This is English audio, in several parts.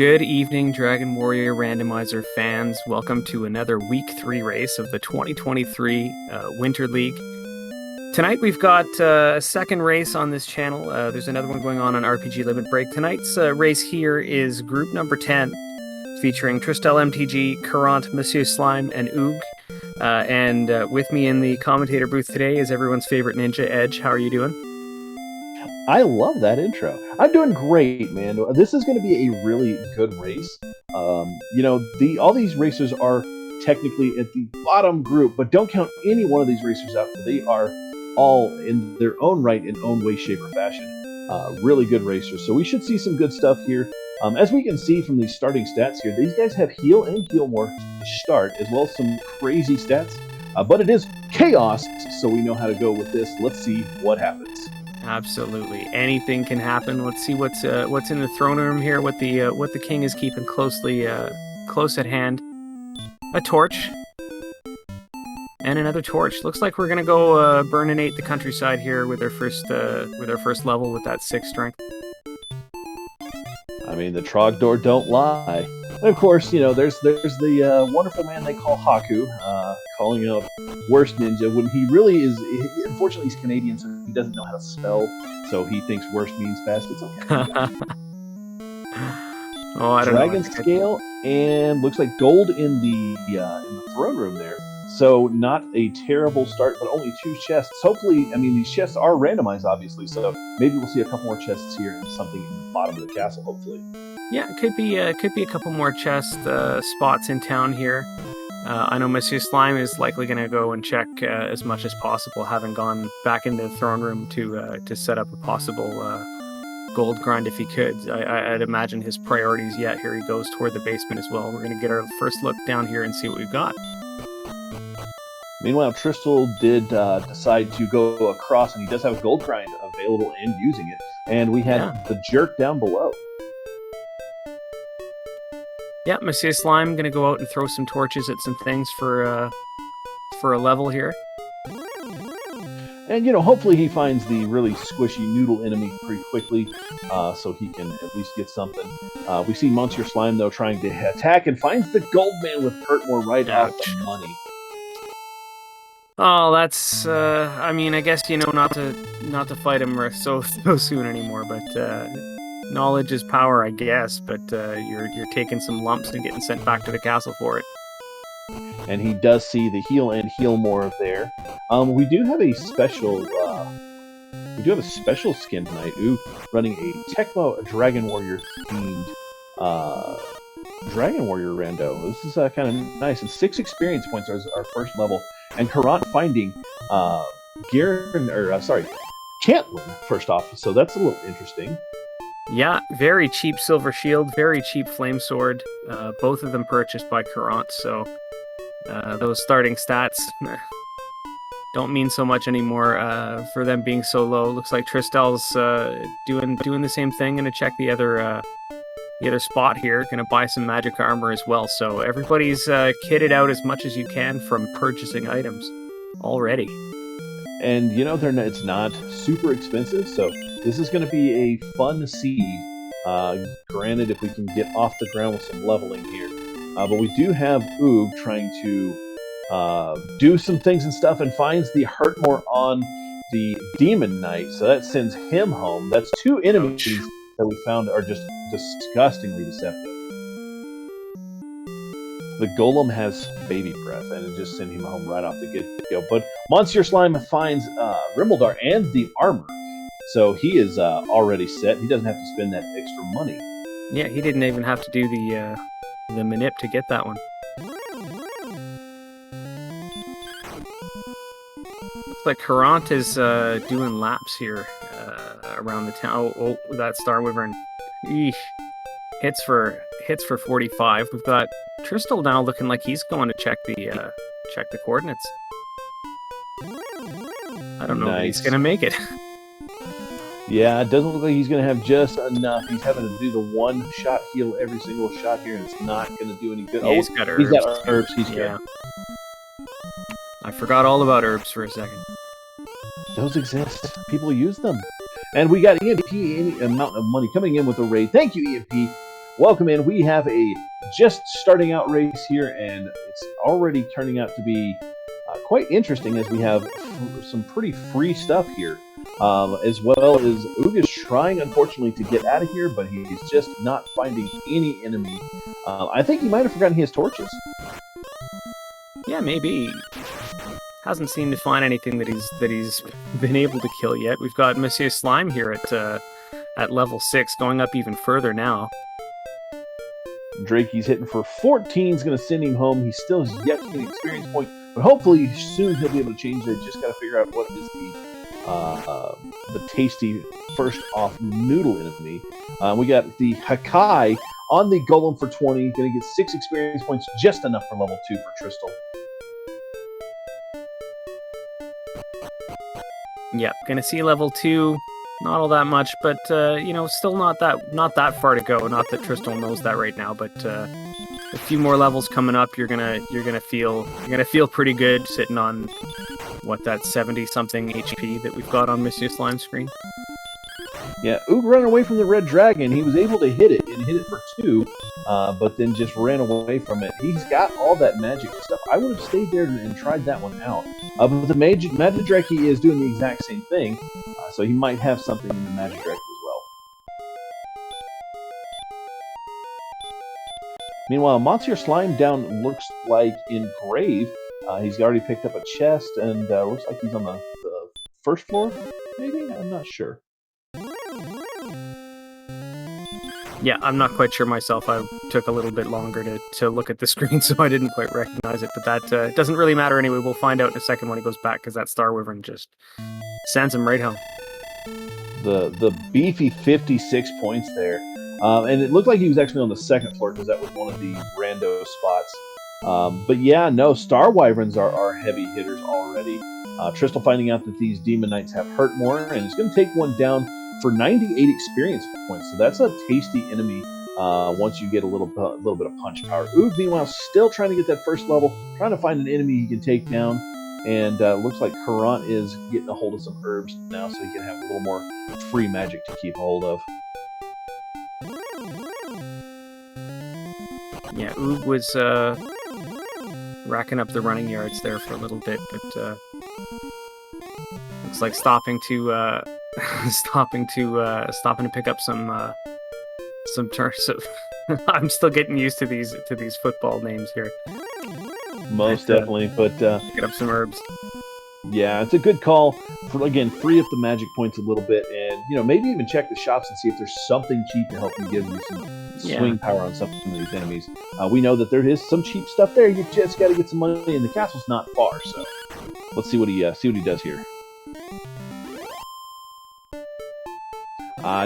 Good evening, Dragon Warrior Randomizer fans. Welcome to another Week 3 race of the 2023 Winter League. Tonight we've got a second race on this channel. There's another one going on RPG Limit Break. Tonight's race here is group number 10, featuring TristalMTG, Caront, MonsieurSlime, and OOG. And with me in the commentator booth today is everyone's favorite ninja, Edge. How are you doing? I love that intro. I'm doing great, man. This is going to be a really good race. All these racers are technically at the bottom group, but don't count any one of these racers out. They are all in their own right, in own way, shape, or fashion. Really good racers. So we should see some good stuff here. As we can see from these starting stats here, these guys have heal and heal more to start, as well as some crazy stats. But it is chaos, so we know how to go with this. Let's see what happens. Absolutely, anything can happen. Let's see what's in the throne room here. What the king is keeping close at hand. A torch and another torch. Looks like we're gonna go burninate the countryside here with our first level with that 6 strength. I mean, the Trogdor don't lie. And of course, there's the wonderful man they call Haku, calling out worst ninja when he really is. Unfortunately, he's Canadian, so he doesn't know how to spell. So he thinks worst means best. It's okay. Oh, I don't Dragon know. scale and looks like gold in the throne room there. So not a terrible start, but only 2 chests. Hopefully, I mean, these chests are randomized, obviously, so maybe we'll see a couple more chests here and something in the bottom of the castle, hopefully. Yeah, it could be a couple more chest spots in town here. I know MonsieurSlime is likely going to go and check as much as possible, having gone back into the throne room to set up a possible gold grind if he could. I'd imagine his priorities yet. Here he goes toward the basement as well. We're going to get our first look down here and see what we've got. Meanwhile, Tristal did decide to go across, and he does have a gold grind available and using it. And we had the jerk down below. Yeah, MonsieurSlime going to go out and throw some torches at some things for a level here. And, hopefully he finds the really squishy noodle enemy pretty quickly, so he can at least get something. We see MonsieurSlime, though, trying to attack, and finds the gold man with Hurtmore right off the money. Oh, that's, I mean, I guess, not to fight him so soon anymore, but, knowledge is power, I guess, but, you're taking some lumps and getting sent back to the castle for it. And he does see the heal and heal more there. We do have a special, skin tonight. Ooh, running a Tecmo Dragon Warrior themed, Dragon Warrior rando. This is kind of nice. And 6 experience points are our first level. And Caront finding Cantlin first off, so that's a little interesting. Yeah, very cheap silver shield, very cheap flame sword. Both of them purchased by Caront, so those starting stats don't mean so much anymore for them being so low. Looks like Tristal's doing the same thing. Gonna check the other spot here. Gonna buy some magic armor as well. So everybody's kitted out as much as you can from purchasing items already. And it's not super expensive, so this is going to be a fun seed. Granted, if we can get off the ground with some leveling here, but we do have OOG trying to do some things and stuff, and finds the Hurtmore on the Demon Knight, so that sends him home. That's 2 enemies that we found are just disgustingly deceptive. The Golem has baby breath, and it just sent him home right off the get-go. But MonsieurSlime finds Rimbledar and the armor, so he is already set. He doesn't have to spend that extra money. Yeah, he didn't even have to do the manip to get that one. Looks like Caront is doing laps here around the town. Oh, that Star Wyvern. Eesh. Hits for 45. We've got Tristal now looking like he's going to check the coordinates. I don't know if he's going to make it. Yeah, it doesn't look like he's going to have just enough. He's having to do the 1-shot heal every single shot here, and it's not going to do any good. Yeah, he's got herbs. He's got herbs. He's good. I forgot all about herbs for a second. Those exist. People use them. And we got EMP, any amount of money coming in with a raid. Thank you, EMP. welcome in. We have a just starting out race here, and it's already turning out to be quite interesting as we have some pretty free stuff here. As well as Oog is trying, unfortunately, to get out of here, but he's just not finding any enemy. I think he might have forgotten his torches. Yeah, maybe. Hasn't seemed to find anything that he's been able to kill yet. We've got MonsieurSlime here at level 6, going up even further now. Drakey's hitting for 14, is going to send him home. He still has yet to get an experience point, but hopefully soon he'll be able to change it. Just got to figure out what is the tasty first off noodle enemy. We got the Hakai on the Golem for 20, going to get 6 experience points, just enough for level 2 for Tristal. Yeah, gonna see level 2, not all that much, but you know, still not that far to go. Not that Tristal knows that right now, but a few more levels coming up, you're gonna feel pretty good sitting on what, that 70-something HP that we've got on MonsieurSlime's screen. Yeah, Oog running away from the red dragon. He was able to hit it and hit it for 2, but then just ran away from it. He's got all that magic stuff. I would have stayed there and tried that one out. But the Magic Drakey is doing the exact same thing, so he might have something in the Magic Drakey as well. Meanwhile, MonsieurSlime down looks like in grave. He's already picked up a chest, and looks like he's on the first floor, maybe? I'm not sure. Yeah, I'm not quite sure myself. I took a little bit longer to look at the screen, so I didn't quite recognize it. But that doesn't really matter anyway. We'll find out in a second when he goes back, because that Star Wyvern just sends him right home. The beefy 56 points there. And it looked like he was actually on the second floor, because that was one of the rando spots. But yeah, no, Star Wyverns are heavy hitters already. Tristal finding out that these Demon Knights have hurt more, and it's going to take one down for 98 experience points. So that's a tasty enemy once you get a little bit of punch power. Oog, meanwhile, still trying to get that first level, trying to find an enemy he can take down. And looks like Caront is getting a hold of some herbs now, so he can have a little more free magic to keep hold of. Yeah, Oog was racking up the running yards there for a little bit, but looks like stopping to pick up some turns. I'm still getting used to these football names here. Most definitely, but get up some herbs. Yeah, it's a good call for, again, free up the magic points a little bit, and maybe even check the shops and see if there's something cheap to help you give you some swing power on some of these enemies. We know that there is some cheap stuff there. You just got to get some money, and the castle's not far. So let's see what he does here.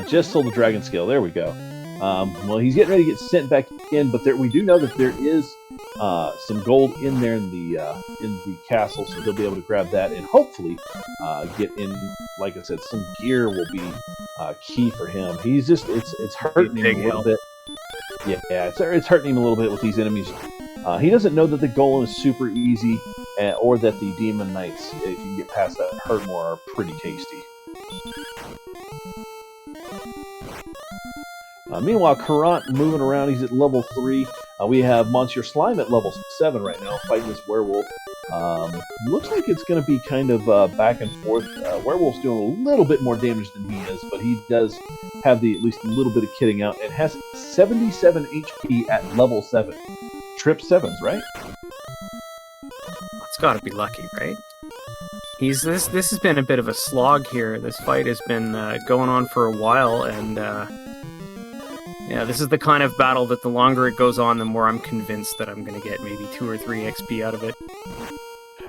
Just sold the dragon scale. There we go. Well, he's getting ready to get sent back in, but we do know that there is some gold in there in the castle, so he'll be able to grab that and hopefully get in. Like I said, some gear will be key for him. He's just it's hurting him a little bit. Yeah, it's hurting him a little bit with these enemies. He doesn't know that the golem is super easy, or that the demon knights, if you can get past that hurt more, are pretty tasty. Meanwhile, Caront moving around. He's at level 3. We have MonsieurSlime at level 7 right now, fighting this werewolf. Looks like it's going to be kind of back and forth. Werewolf's doing a little bit more damage than he is, but he does have at least a little bit of kitting out. It has 77 HP at level 7. Trip 7s, right? It's got to be lucky, right? This has been a bit of a slog here. This fight has been going on for a while, and yeah, this is the kind of battle that the longer it goes on, the more I'm convinced that I'm going to get maybe 2 or 3 XP out of it.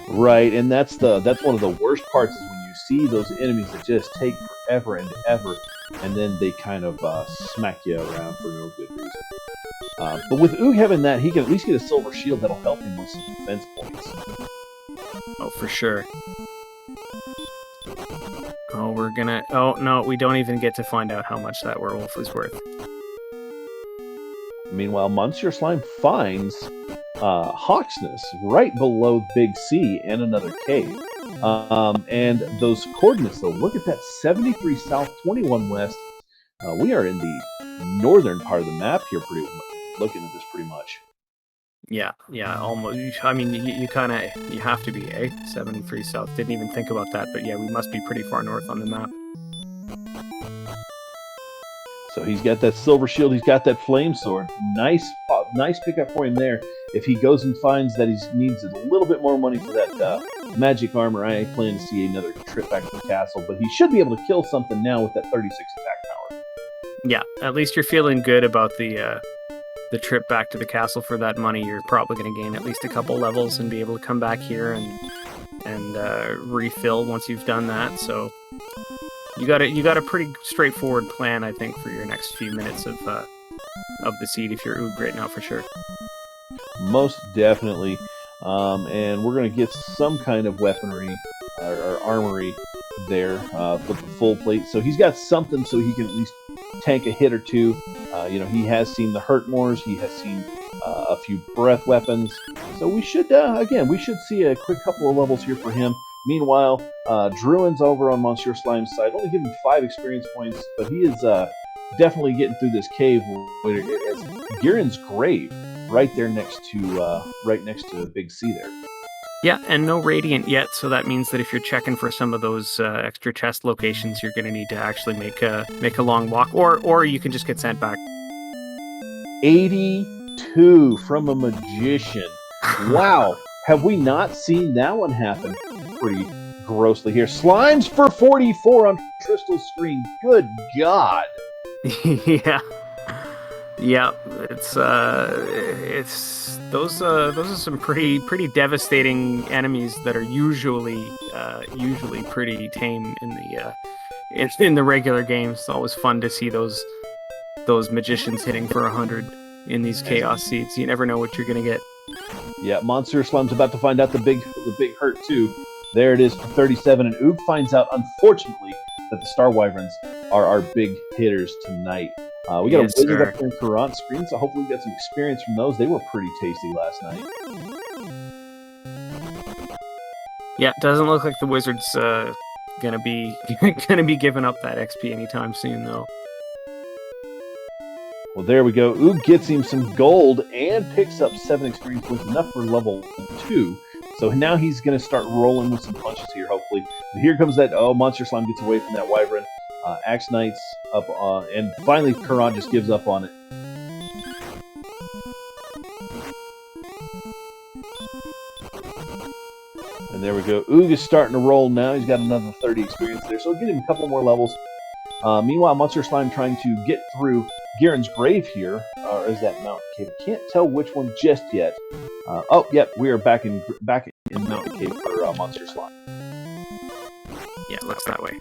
Right, and that's one of the worst parts, is when you see those enemies that just take forever and ever, and then they kind of smack you around for no good reason. But with Oog having that, he can at least get a silver shield that'll help him with some defense points. Oh, for sure. Oh, no, we don't even get to find out how much that werewolf is worth. Meanwhile, MonsieurSlime finds Hawksness right below Big C and another cave. And those coordinates, though, look at that, 73 south, 21 west. We are in the northern part of the map here. Looking at this pretty much. Yeah, almost. I mean, you kind of you have to be 73 south. Didn't even think about that, but yeah, we must be pretty far north on the map. So he's got that silver shield. He's got that flame sword. Nice pickup for him there. If he goes and finds that he needs a little bit more money for that magic armor, I plan to see another trip back to the castle. But he should be able to kill something now with that 36 attack power. Yeah, at least you're feeling good about the trip back to the castle for that money. You're probably going to gain at least a couple levels and be able to come back here and refill once you've done that. So you got a pretty straightforward plan, I think, for your next few minutes of the seed if you're OOG right now for sure. Most definitely. And we're going to get some kind of weaponry or armory there with the full plate. So he's got something so he can at least tank a hit or two. He has seen the Hurtmores. He has seen a few breath weapons. So we should see a quick couple of levels here for him. Meanwhile, Druin's over on MonsieurSlime's side. Only give him 5 experience points, but he is definitely getting through this cave. It's Giron's grave right there next to Big C there. Yeah, and no Radiant yet, so that means that if you're checking for some of those extra chest locations, you're going to need to actually make a long walk, or you can just get sent back. 82 from a magician. Wow, have we not seen that one happen pretty grossly here? Slimes for 44 on Crystal's screen. Good God. Yeah, it's those are some pretty devastating enemies that are usually pretty tame in the regular games. It's always fun to see those magicians hitting for 100 in these chaos seeds. You never know what you're gonna get. Yeah, MonsieurSlime's about to find out the big hurt too. There it is for 37, and OOG finds out, unfortunately, that the Star Wyverns are our big hitters tonight. We got a wizard up there in Caront screen, so hopefully we got some experience from those. They were pretty tasty last night. Yeah, doesn't look like the wizard's gonna be giving up that XP anytime soon, though. Well, there we go. OOG gets him some gold and picks up 7 experience points, enough for level 2. So now he's going to start rolling with some punches here, hopefully. And here comes that, MonsieurSlime gets away from that Wyvern. Axe Knight's up, and finally Caront just gives up on it. And there we go. OOG is starting to roll now. He's got another 30 experience there, so we'll get him a couple more levels. Meanwhile, MonsieurSlime trying to get through Giron's grave here, or is that Mountain Cave? I can't tell which one just yet. We are back in Mountain Cave for MonsieurSlime. Yeah, looks that way.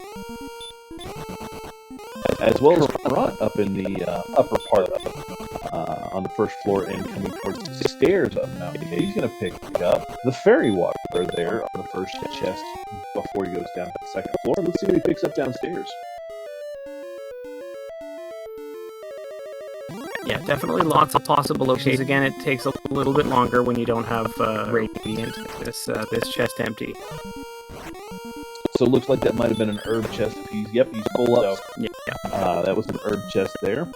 As well as Caront up in the upper part on the first floor and coming towards the stairs of Mountain Cave. He's going to pick up the fairy water there on the first chest before he goes down to the second floor. Let's see what he picks up downstairs. Yeah, definitely lots of possible locations. Again, it takes a little bit longer when you don't have Radiant. This chest empty. So it looks like that might have been an herb chest. He's full up. So, yeah. That was an herb chest there.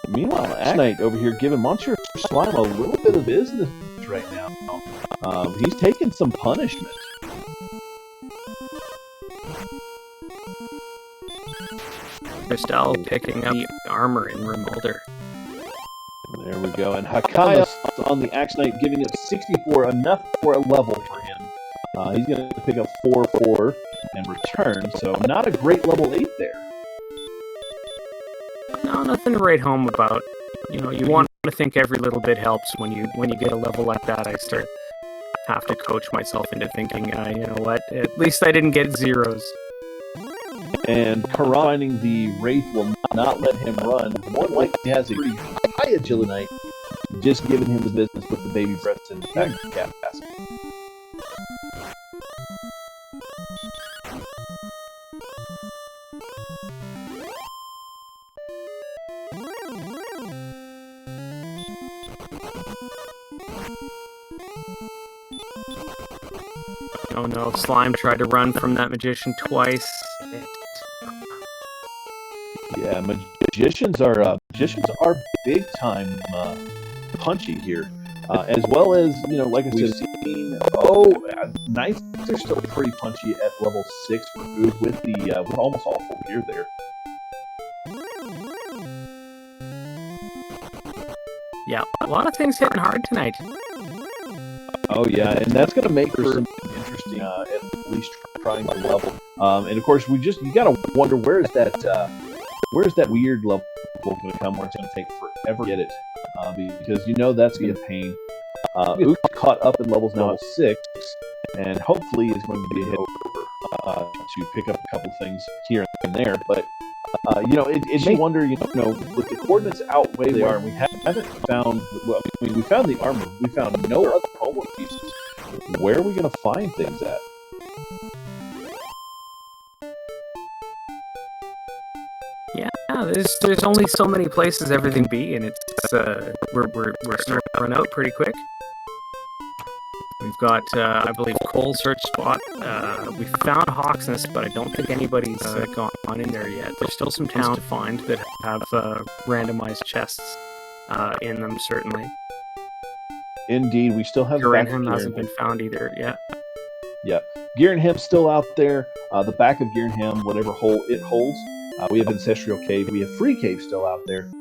Meanwhile, Axe Knight over here giving MonsieurSlime a little bit of business right now. He's taking some punishment. Crystal picking up the armor in Remolder. There we go. And Hakaya on the Axe Knight giving up 64, enough for a level for him. He's going to pick up 4/4 and return, so not a great level 8 there. No, nothing to write home about. You want to think every little bit helps when you get a level like that. I have to coach myself into thinking, you know what, at least I didn't get zeros. And Caront finding the Wraith will not let him run. More likely he has a pretty high agility Knight, just giving him the business with the baby breaths in the back of the cat mask. Oh no, Slime tried to run from that magician twice. Yeah, magicians are big time punchy here, as well as like I said, we've seen. Oh, knights are still pretty punchy at level 6 for Oog with almost all full gear there. Yeah, a lot of things hitting hard tonight. Oh yeah, and that's going to make for some interesting, at least trying to level. And of course, you got to wonder where's that weird level going to come where it's going to take forever to get it, because that's going to be a pain. Oog caught up in levels now at 6, and hopefully is going to be ahead over to pick up a couple things here and there. But it may wonder, with the coordinates out where they are, and we haven't found. Well, I mean, we found the armor. We found no other homework pieces. Where are we going to find things at? Yeah, there's only so many places everything be, and it's we're starting to run out pretty quick. We've got, I believe, Coal Search Spot. We found Hawk's Nest, but I don't think anybody's gone in there yet. There's still some towns to find that have randomized chests in them, certainly. Indeed, we still have... Caront hasn't been found either, yeah. Yeah. Gearenham's still out there. The back of Gearenham, whatever hole it holds. We have Ancestral Cave. We have Free Cave still out there,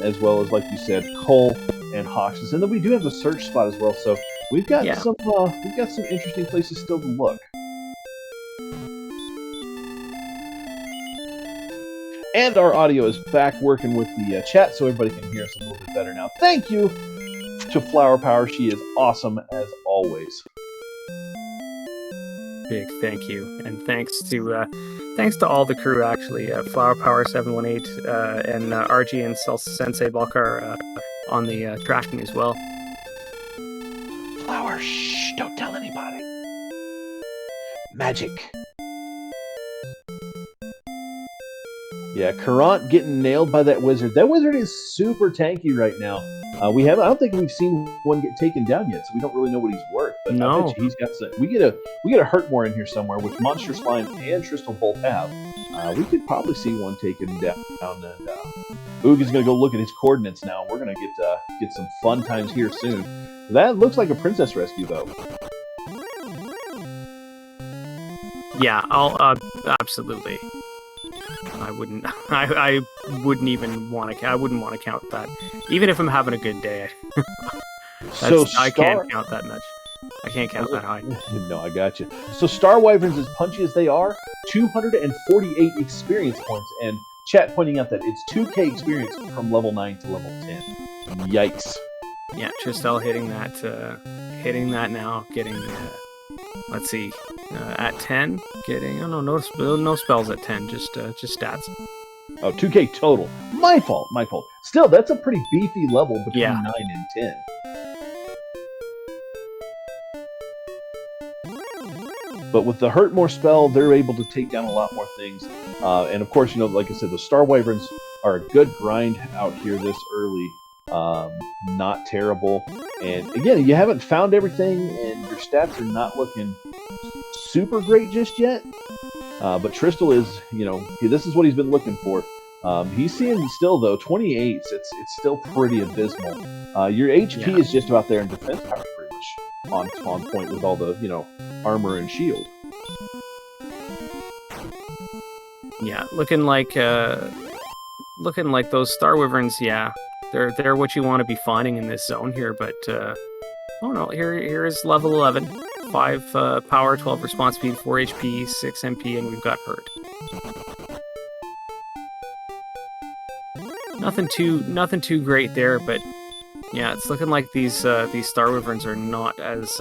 as well as, like you said, Coal and Hawk's Nest. And then we do have the Search Spot as well, so... We've got some interesting places still to look. And our audio is back working with the chat, so everybody can hear us a little bit better now. Thank you to Flower Power. She is awesome as always. Big thank you, and thanks to all the crew actually. Flower Power 718 and RG and Sensei Balkar on the tracking as well. Flower, shh, don't tell anybody. Magic. Yeah, Caront getting nailed by that wizard. That wizard is super tanky right now. I don't think we've seen one get taken down yet, so we don't really know what he's worth. But no. I bet you he's got some. We get a Hurtmore in here somewhere, which MonsieurSlime and Tristall both have. We could probably see one taken down, and Oog is going to go look at his coordinates now. We're going to get some fun times here soon. That looks like a princess rescue, though. Yeah, I'll absolutely. I wouldn't. I wouldn't even want to. I wouldn't want to count that, even if I'm having a good day. I can't count that much. I can't count that high. No, I got you. So Star Wyverns, as punchy as they are, 248 experience points, and chat pointing out that it's 2k experience from level 9 to level 10. Yikes. Yeah, Tristal hitting that now, getting, let's see, at 10, getting, no spells at 10, just stats. Oh, 2k total. My fault. Still, that's a pretty beefy level between 9 and 10. But with the Hurtmore spell, they're able to take down a lot more things. And of course, like I said, the Star Wyverns are a good grind out here this early. Not terrible. And again, you haven't found everything, and your stats are not looking super great just yet. But Tristall is, this is what he's been looking for. He's seeing still, though, 28s. It's still pretty abysmal. Your HP is just about there, and defense power is pretty much on point with all the, armor and shield. Yeah, looking like those Star Wyverns, yeah. They're what you want to be finding in this zone here, but oh no, here is level 11. 5 power, 12 response speed, 4 HP, 6 MP, and we've got hurt. Nothing too great there, but yeah, it's looking like these Star Wyverns are not as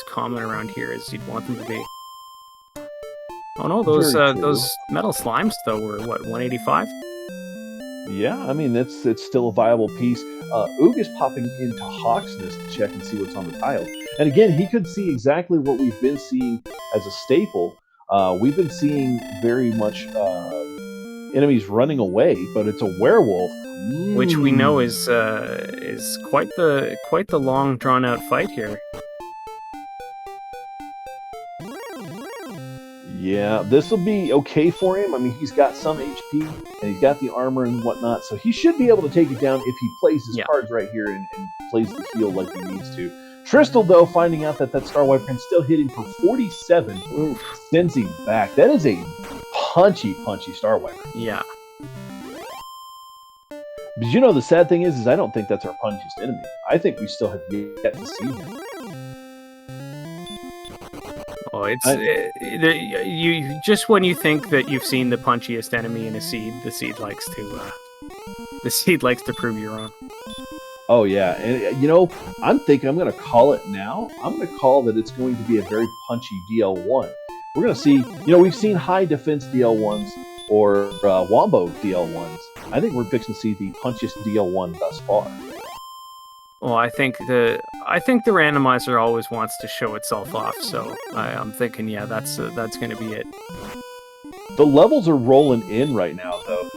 common around here as you'd want them to be. Oh no, those metal slimes though were what, 185? Yeah, I mean it's still a viable piece. Oog is popping into Hawk's Nest to check and see what's on the tile. And again, he could see exactly what we've been seeing as a staple. We've been seeing very much enemies running away, but it's a werewolf, which we know is quite the long drawn out fight here. Yeah, this will be okay for him. I mean, he's got some HP, and he's got the armor and whatnot, so he should be able to take it down if he plays his Yeah. cards right here and plays the heal like he needs to. Tristal, though, finding out that Star Wyvern's still hitting for 47, sends him back. That is a punchy Star Wyvern. Yeah. But you know, the sad thing is I don't think that's our punchiest enemy. I think we still have yet to see him. Oh, you just when you think that you've seen the punchiest enemy in a seed, the seed likes to prove you wrong. Oh yeah, and you know, I'm thinking I'm going to call it now. I'm going to call that it's going to be a very punchy DL1. We're going to see, you know, we've seen high defense DL1s or Wombo DL1s. I think we're fixing to see the punchiest DL1 thus far. Well, I think the randomizer always wants to show itself off, so I'm thinking, yeah, that's going to be it. The levels are rolling in right now, though.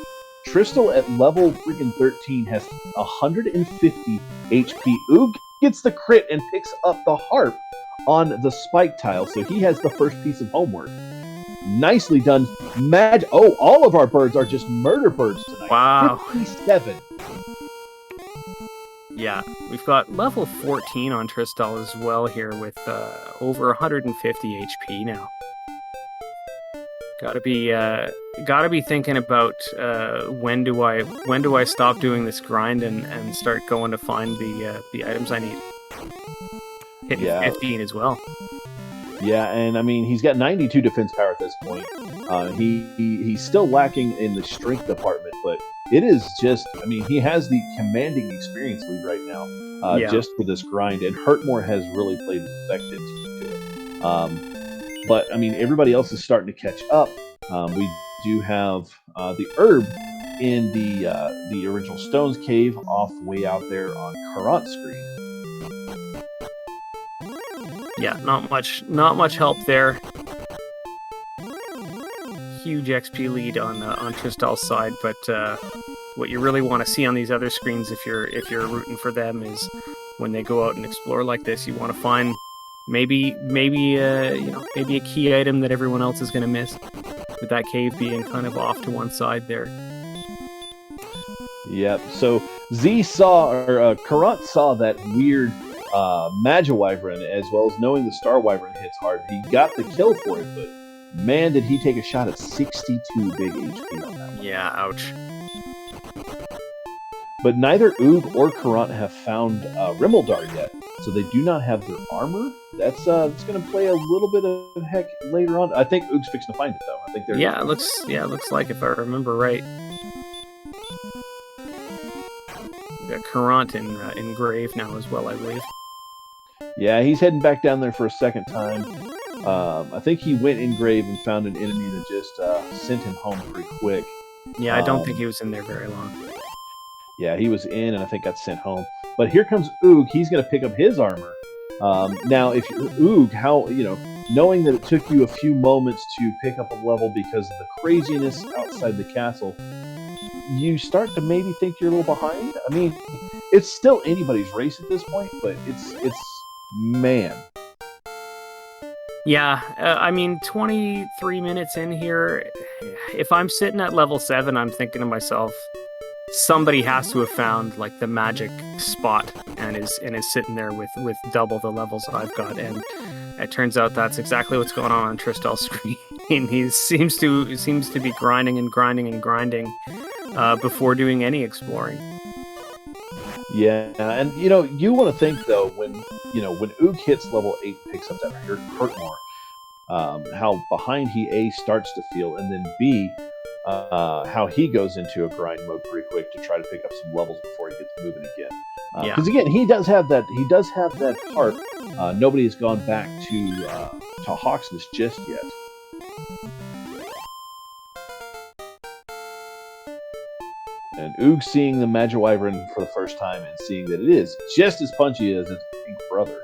Tristal at level freaking 13 has 150 HP. Oog gets the crit and picks up the harp on the spike tile, so he has the first piece of homework. Nicely done. All of our birds are just murder birds tonight. Wow. 57. Yeah, we've got level 14 on Tristal as well here with over 150 HP now. Gotta be thinking about when do I stop doing this grind and start going to find the items I need. Hitting 15 as well. Yeah, and I mean he's got 92 defense power at this point. He's still lacking in the strength department, but it is just, I mean, he has the commanding experience lead right now, just for this grind, and Hurtmore has really played effect into it. But I mean, everybody else is starting to catch up. We do have the herb in the original Stones Cave off way out there on Caront screen. Yeah, not much help there. Huge XP lead on Tristal's side, but what you really want to see on these other screens, if you're rooting for them, is when they go out and explore like this, you want to find maybe a key item that everyone else is going to miss, with that cave being kind of off to one side there. Yep. So Caront saw that weird Magiwyvern, as well as knowing the Star Wyvern hits hard. He got the kill for it, but man, did he take a shot at 62 big HP on that one. Yeah, ouch. But neither Oog or Caront have found Rimmeldar yet, so they do not have their armor. That's going to play a little bit of heck later on. I think Oog's fixing to find it, though. I think they're it looks like, if I remember right. We got Caront in Grave now as well, I believe. Yeah, he's heading back down there for a second time. I think he went in Grave and found an enemy that just sent him home pretty quick. Yeah, I don't think he was in there very long. Yeah, he was in and I think got sent home. But here comes Oog. He's going to pick up his armor. Now, if you're Oog, knowing that it took you a few moments to pick up a level because of the craziness outside the castle, you start to maybe think you're a little behind. I mean, it's still anybody's race at this point, but it's man. Yeah, I mean, 23 minutes in here, if I'm sitting at level 7, I'm thinking to myself, somebody has to have found like the magic spot and is sitting there with double the levels I've got, and it turns out that's exactly what's going on Tristal's screen. He seems to be grinding and grinding and grinding before doing any exploring. Yeah, and you want to think though when Oog hits level 8, picks up that Hurtmore, how behind he A starts to feel, and then B, how he goes into a grind mode pretty quick to try to pick up some levels before he gets moving again. Because again, he does have that harp. Nobody has gone back to Hawksness just yet. And Oog seeing the Magiwyvern for the first time and seeing that it is just as punchy as its big brother.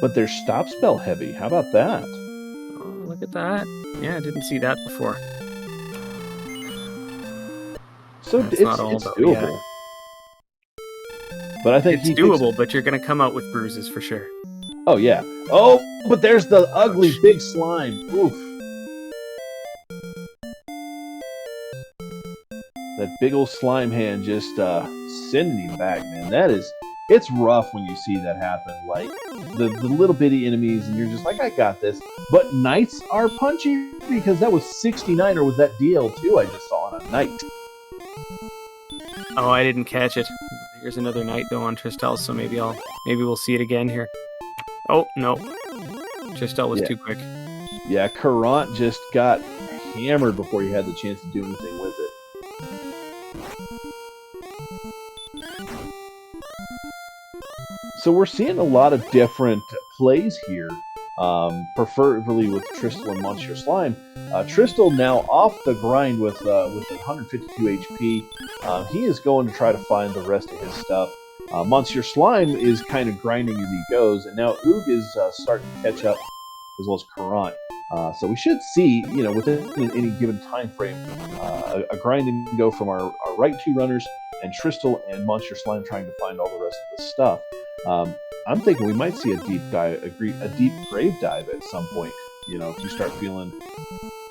But they're stop spell heavy. How about that? Oh, look at that. Yeah, I didn't see that before. So it's doable. Yeah. But I think it's doable, but you're going to come out with bruises for sure. Oh yeah. Oh, but there's the ugly big slime. Oof. That big old slime hand just sending him back, man. It's rough when you see that happen. Like the little bitty enemies, and you're just like, I got this. But knights are punchy because that was 69, or was that DL2 I just saw on a knight? Oh, I didn't catch it. Here's another knight though on Tristel, so maybe we'll see it again here. Oh no, Tristel was too quick. Yeah, Caront just got hammered before he had the chance to do anything with it. So we're seeing a lot of different plays here, preferably with Tristal and MonsieurSlime. Tristal now off the grind with 152 HP. He is going to try to find the rest of his stuff. MonsieurSlime is kind of grinding as he goes, and now OOG is starting to catch up, as well as Caront. So we should see, within any given time frame, a grinding go from our right two runners, and Tristal and MonsieurSlime trying to find all the rest of the stuff. I'm thinking we might see a deep grave dive at some point. If you start feeling,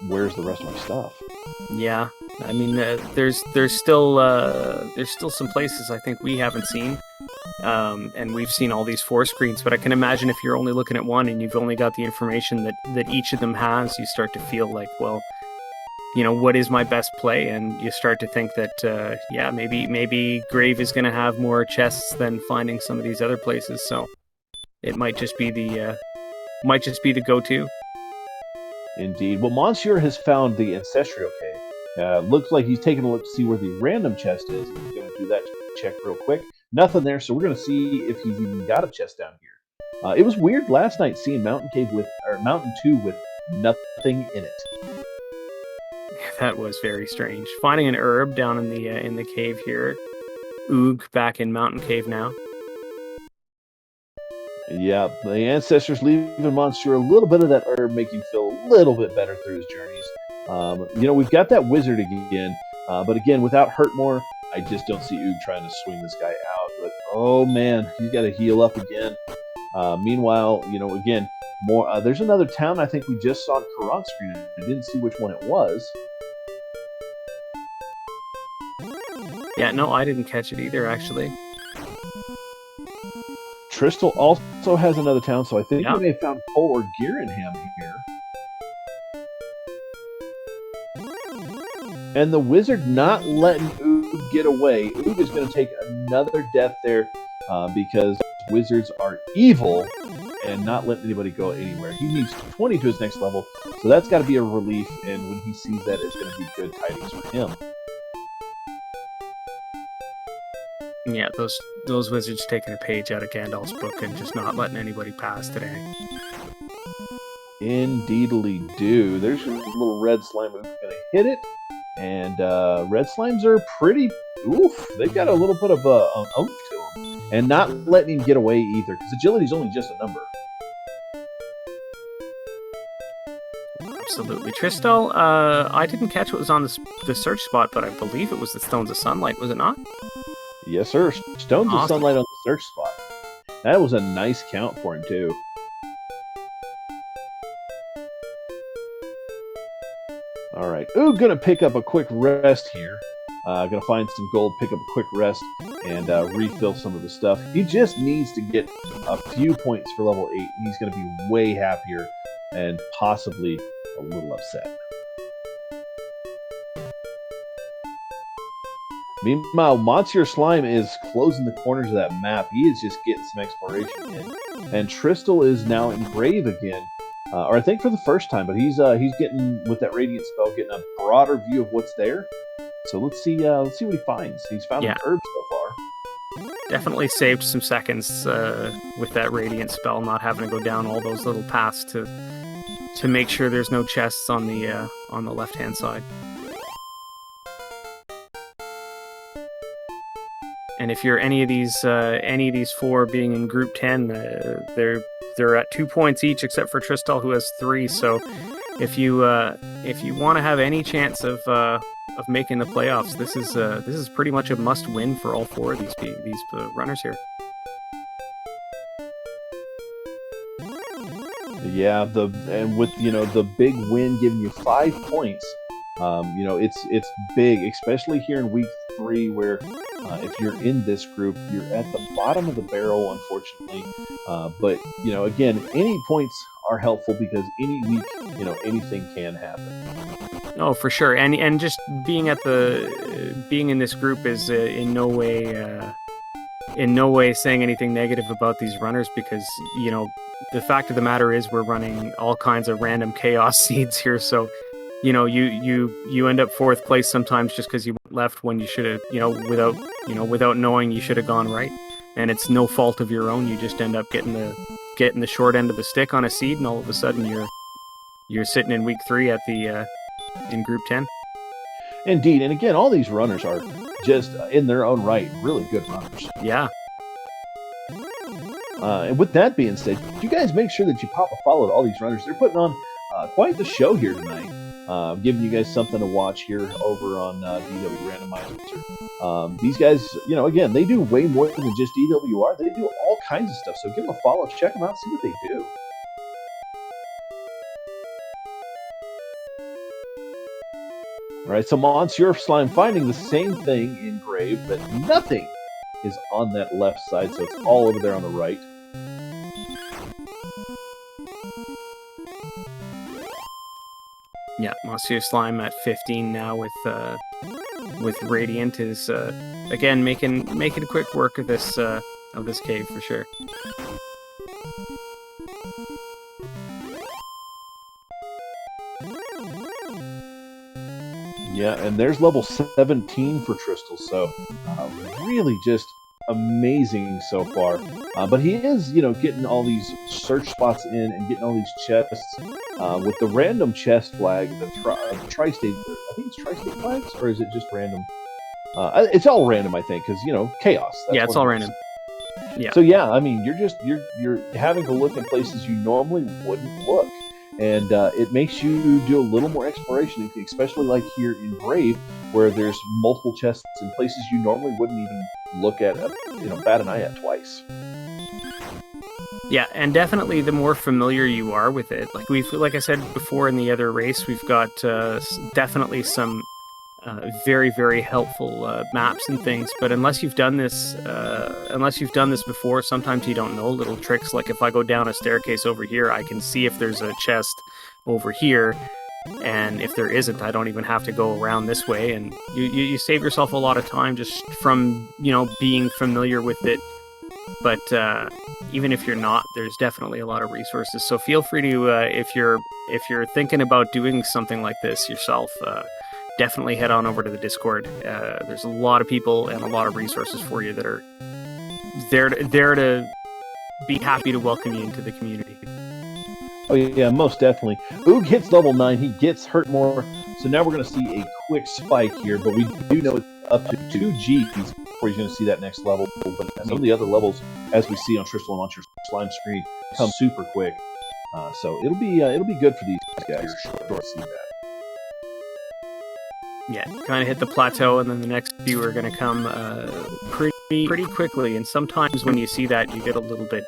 where's the rest of my stuff? Yeah, I mean, there's still some places I think we haven't seen, and we've seen all these 4 screens. But I can imagine if you're only looking at one and you've only got the information that each of them has, you start to feel like, well, what is my best play? And you start to think that, maybe Grave is going to have more chests than finding some of these other places. So it might just be the go-to. Indeed. Well, Monsieur has found the Ancestral Cave. Looks like he's taking a look to see where the random chest is. He's going to do that check real quick. Nothing there, so we're going to see if he's even got a chest down here. It was weird last night seeing Mountain 2 with nothing in it. That was very strange. Finding an herb down in the cave here. OOG back in Mountain Cave now. Yeah, the ancestors leaving Monsieur a little bit of that herb, make him feel a little bit better through his journeys. We've got that wizard again, but again, without Hurtmore, I just don't see OOG trying to swing this guy out. But oh man, he's got to heal up again. Meanwhile, again, more. There's another town I think we just saw on Caront screen. I didn't see which one it was. Yeah, no, I didn't catch it either, actually. Tristal also has another town, so I think we may have found Cole or Girinham here. And the wizard not letting OOG get away. OOG is going to take another death there because wizards are evil and not letting anybody go anywhere. He needs 20 to his next level, so that's got to be a relief, and when he sees that, it's going to be good tidings for him. Yeah, those wizards taking a page out of Gandalf's book and just not letting anybody pass today. Indeedly do. There's a little red slime who's going to hit it, and red slimes are pretty. Oof, they've got a little bit of an oomph to them, and not letting him get away either, because agility's only just a number. Absolutely. Tristal, I didn't catch what was on the search spot, but I believe it was the Stones of Sunlight, was it not? Yes, sir. Stones of Awesome. Sunlight on the search spot. That was a nice count for him, too. All right. Ooh, gonna pick up a quick rest here. Gonna find some gold, pick up a quick rest, and refill some of the stuff. He just needs to get a few points for level 8. He's gonna be way happier and possibly a little upset. Meanwhile, MonsieurSlime is closing the corners of that map. He is just getting some exploration in. And Tristal is now in Grave again. Or I think for the first time, but he's getting, with that Radiant spell, getting a broader view of what's there. So let's see what he finds. He's found an herb so far. Definitely saved some seconds with that Radiant spell, not having to go down all those little paths to make sure there's no chests on the left-hand side. And if you're any of these 4 being in Group 10, they're at 2 points each, except for Tristal, who has 3. So if you want to have any chance of making the playoffs, this is pretty much a must-win for all 4 of these runners here. Yeah, and with the big win giving you 5 points, it's big, especially here in week 3, where if you're in this group, you're at the bottom of the barrel, unfortunately. But again, any points are helpful because any week, anything can happen. Oh, for sure, and just being in this group is in no way saying anything negative about these runners, because the fact of the matter is we're running all kinds of random chaos seeds here. So you end up 4th place sometimes just because you went left when you should have, without knowing you should have gone right, and it's no fault of your own. You just end up getting the short end of the stick on a seed, and all of a sudden you're sitting in week 3 at the in group 10. Indeed, and again, all these runners are just in their own right really good runners. Yeah. And with that being said, you guys make sure that you pop a follow to all these runners. They're putting on quite the show here tonight. Giving you guys something to watch here over on DWR Randomizer. These guys, again, they do way more than just DWR. They do all kinds of stuff. So give them a follow, check them out, see what they do. All right, so MonsieurSlime finding the same thing in Grave, but nothing is on that left side, so it's all over there on the right. Yeah, MonsieurSlime at 15 now with Radiant is again making quick work of this cave for sure. Yeah, and there's level 17 for Tristal, so really just amazing so far. But he is, getting all these search spots in and getting all these chests with the random chest flag, the tri-state. I think it's tri-state flags, or is it just random? It's all random, I think, because chaos. Yeah, it's all random. Yeah. So yeah, I mean, you're having to look in places you normally wouldn't look. And it makes you do a little more exploration, especially like here in Brave, where there's multiple chests in places you normally wouldn't even look at, bat an eye at twice. Yeah, and definitely the more familiar you are with it, like I said before in the other race, we've got definitely some very, very helpful maps and things. But unless you've done this before, sometimes you don't know little tricks. Like if I go down a staircase over here, I can see if there's a chest over here, and if there isn't, I don't even have to go around this way. And you save yourself a lot of time just from being familiar with it. But even if you're not, there's definitely a lot of resources. So feel free to if you're thinking about doing something like this yourself. Definitely head on over to the Discord. There's a lot of people and a lot of resources for you that are there to be happy to welcome you into the community. Oh yeah, most definitely. OOG hits level 9. He gets hurt more. So now we're going to see a quick spike here, but we do know it's up to 2 Gs before he's going to see that next level. But some of the other levels, as we see on Tristal and MonsieurSlime screen, come super quick. So it'll be good for these guys. Sure to see that. Yeah, kind of hit the plateau, and then the next few are going to come pretty quickly. And sometimes when you see that, you get a little bit,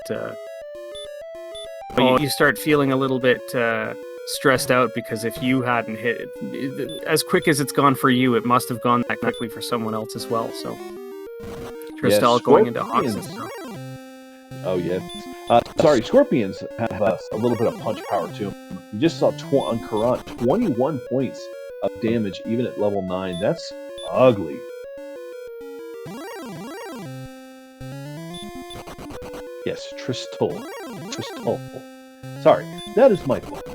you start feeling a little bit stressed out, because if you hadn't hit it, as quick as it's gone for you, it must have gone that quickly for someone else as well. So Tristal going into Oxus. Oh yeah. Sorry, Scorpions have a little bit of punch power to them. We just saw on Caront 21 points of damage even at level 9. That's ugly. Yes, Tristal. Sorry, that is my fault.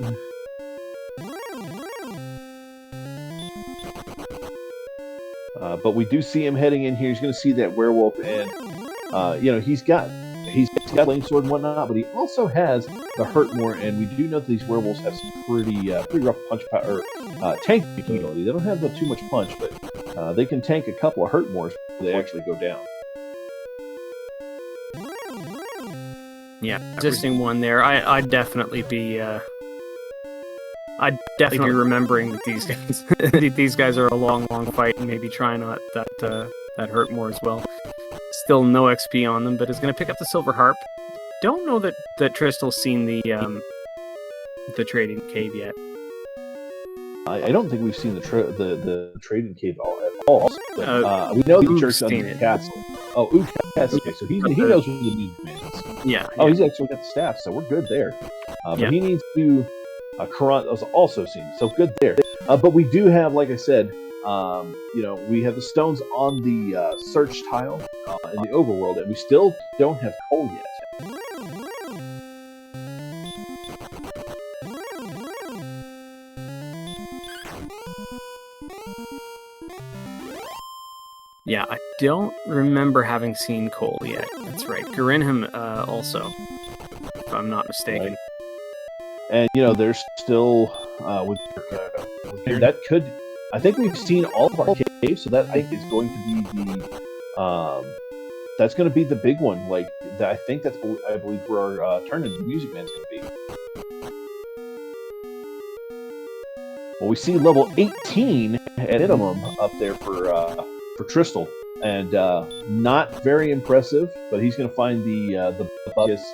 But we do see him heading in here. He's going to see that werewolf, and he's got flame sword and whatnot, but he also has the hurt more. And we do know that these werewolves have some pretty rough punch power, tank capability. They don't have too much punch, but they can tank a couple of hurt mores before they actually go down. Yeah, existing one there. I'd definitely be remembering that these guys are a long fight, and maybe trying out that hurt more as well. Still no XP on them, but is going to pick up the silver harp. Don't know that Tristal's seen the the trading cave yet. I don't think we've seen the trading cave at all. But, we know the Oog's church under seen the it. castle. Oh, Oog has. Okay, so he knows where the music man is. Yeah. Oh, he's actually got the staff, so we're good there. But he needs to. Caront was also seen, so good there. But we do have, like I said, we have the stones on the search tile in the overworld, and we still don't have coal yet. Yeah, I don't remember having seen Cole yet. That's right. Garinham also, if I'm not mistaken. Right. And there's still that could. I think we've seen all of our caves, so that I think is going to be the that's going to be the big one. Like I think I believe where our turn in the Music Man's going to be. Well, we see level 18 at minimum up there for Tristal, and not very impressive. But he's going to find the Buckus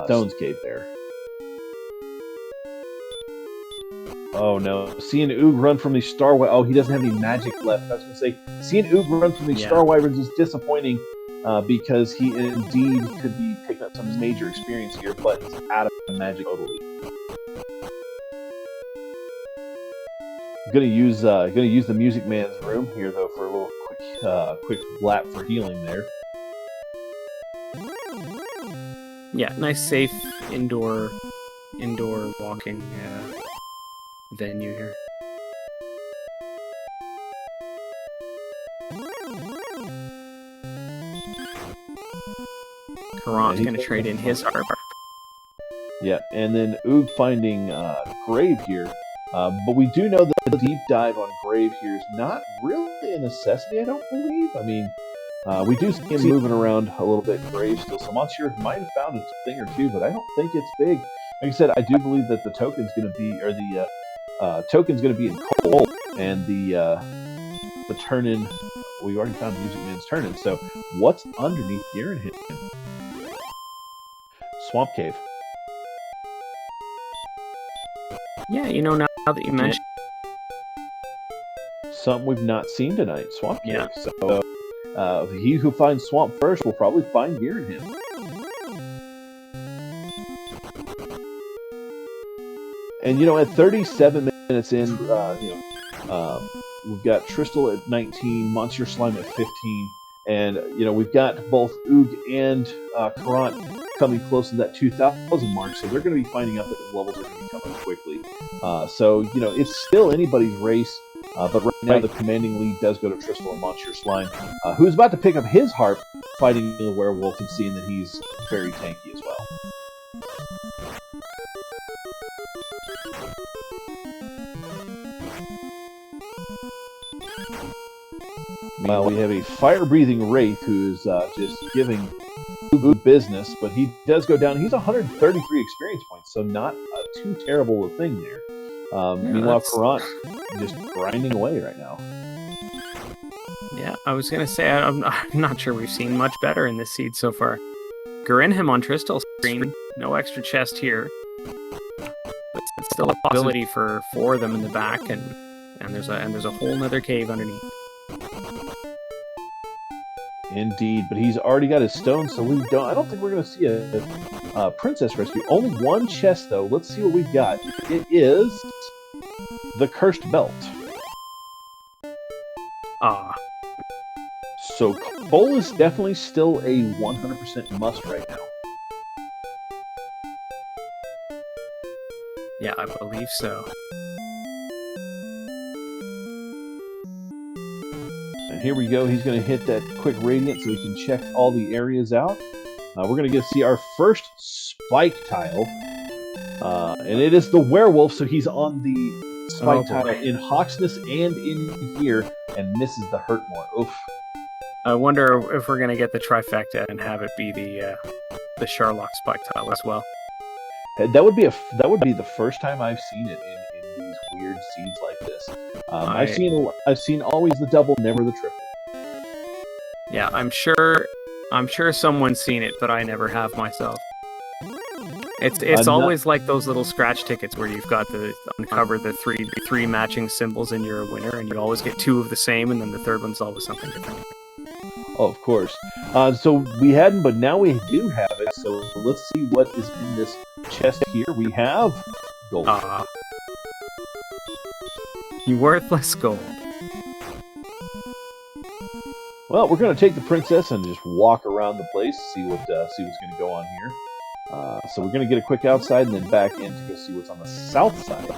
Stones Cave there. Oh no! Seeing Oog run from these Star Wyverns. Oh, he doesn't have any magic left. I was going to say, seeing Oog run from these Star Wyverns is disappointing because he indeed could be picking up some major experience here, but he's out of magic totally. Gonna use the Music Man's room here though for a little quick lap for healing there. Yeah, nice safe indoor walking venue here. Carant's gonna trade in his harbor. Yeah, and then Oog finding Grave here. But we do know that the deep dive on Grave here is not really a necessity, I don't believe. I mean, we do see him moving around a little bit Grave still. So Monsieur might have found a thing or two, but I don't think it's big. Like I said, I do believe that the token's going to be, or the token's going to be in coal, and the turn-in, we already found Music Man's turn-in. So what's underneath Garinham? Swamp Cave. Yeah, now that you mentioned, something we've not seen tonight, Swamp Cave. Yeah. So he who finds Swamp first will probably find Garinham. And at 37 minutes in, we've got Tristal at 19, MonsieurSlime at 15, and we've got both Oog and Caront coming close to that 2,000 mark, so they're going to be finding out that the levels are going to be coming quickly. So it's still anybody's race, but right now the commanding lead does go to Tristal and MonsieurSlime, who's about to pick up his harp, fighting the werewolf and seeing that he's very tanky as well. Meanwhile, we have a fire-breathing Wraith who's just giving Oog business, but he does go down. He's 133 experience points, so not too terrible a thing there. Meanwhile, Caront just grinding away right now. Yeah, I was going to say, I'm not sure we've seen much better in this seed so far. Garinham on Tristal's screen, no extra chest here. But it's still a possibility for four of them in the back, and there's a whole nother cave underneath. Indeed, but he's already got his stone, so I don't think we're going to see a princess rescue. Only one chest, though. Let's see what we've got. It is the Cursed Belt. Ah. So coal is definitely still a 100% must right now. Yeah, I believe so. And here we go. He's going to hit that quick radiant so we can check all the areas out. We're going to get to see our first spike tile. And it is the werewolf, so he's on the spike tile in Hawksness and in here, and misses the Hurtmore. Oof. I wonder if we're going to get the trifecta and have it be the Sharlock spike tile as well. That would be the first time I've seen it in these weird seeds like this. I've seen always the double, never the triple. Yeah, I'm sure someone's seen it, but I never have myself. It's always like those little scratch tickets where you've got to uncover the three matching symbols and you're a winner, and you always get two of the same, and then the third one's always something different. Oh, of course. So we hadn't, but now we do have it. So let's see what is in this chest here. We have gold. You worthless gold. Well, we're going to take the princess and just walk around the place, see what's going to go on here. So we're going to get a quick outside and then back in to go see what's on the south side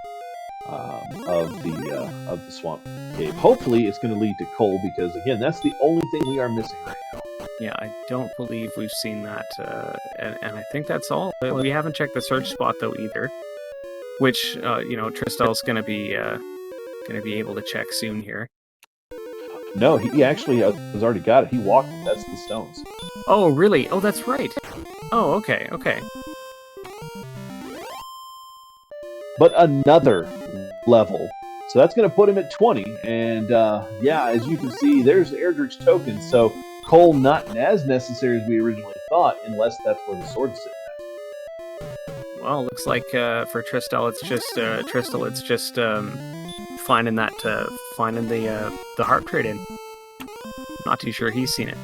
of the swamp cave. Hopefully, it's going to lead to coal because, again, that's the only thing we are missing right now. Yeah, I don't believe we've seen that, and I think that's all. We haven't checked the search spot though either, which Tristal's going to be able to check soon here. No, he actually has already got it. He walked it. That's the stones. Oh, really? Oh, that's right. Oh, okay. But another level. So that's going to put him at 20. And, as you can see, there's Erdrick's token. So coal not as necessary as we originally thought, unless that's where the sword's sitting at. Well, looks like for Tristal, it's just finding the harp trade in. Not too sure he's seen it.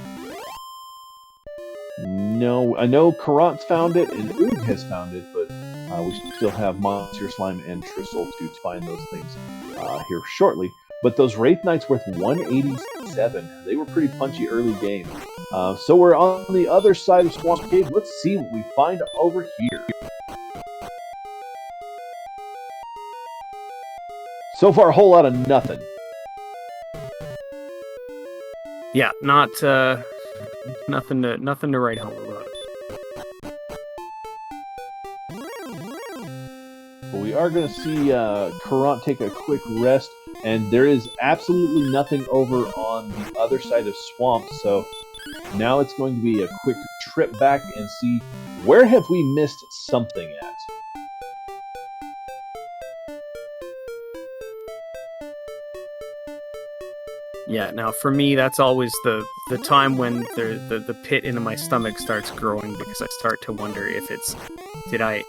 No, I know Caront found it and OOG has found it, but we still have MonsieurSlime and Tristal to find those things here shortly. But those Wraith Knights worth 187. They were pretty punchy early game. So we're on the other side of Swamp Cave. Let's see what we find over here. So far, a whole lot of nothing. Yeah, not nothing to write home about. But we are going to see Caront take a quick rest, and there is absolutely nothing over on the other side of Swamp. So now it's going to be a quick trip back and see where have we missed something at. Yeah, now for me, that's always the time when the pit into my stomach starts growing because I start to wonder if it's did I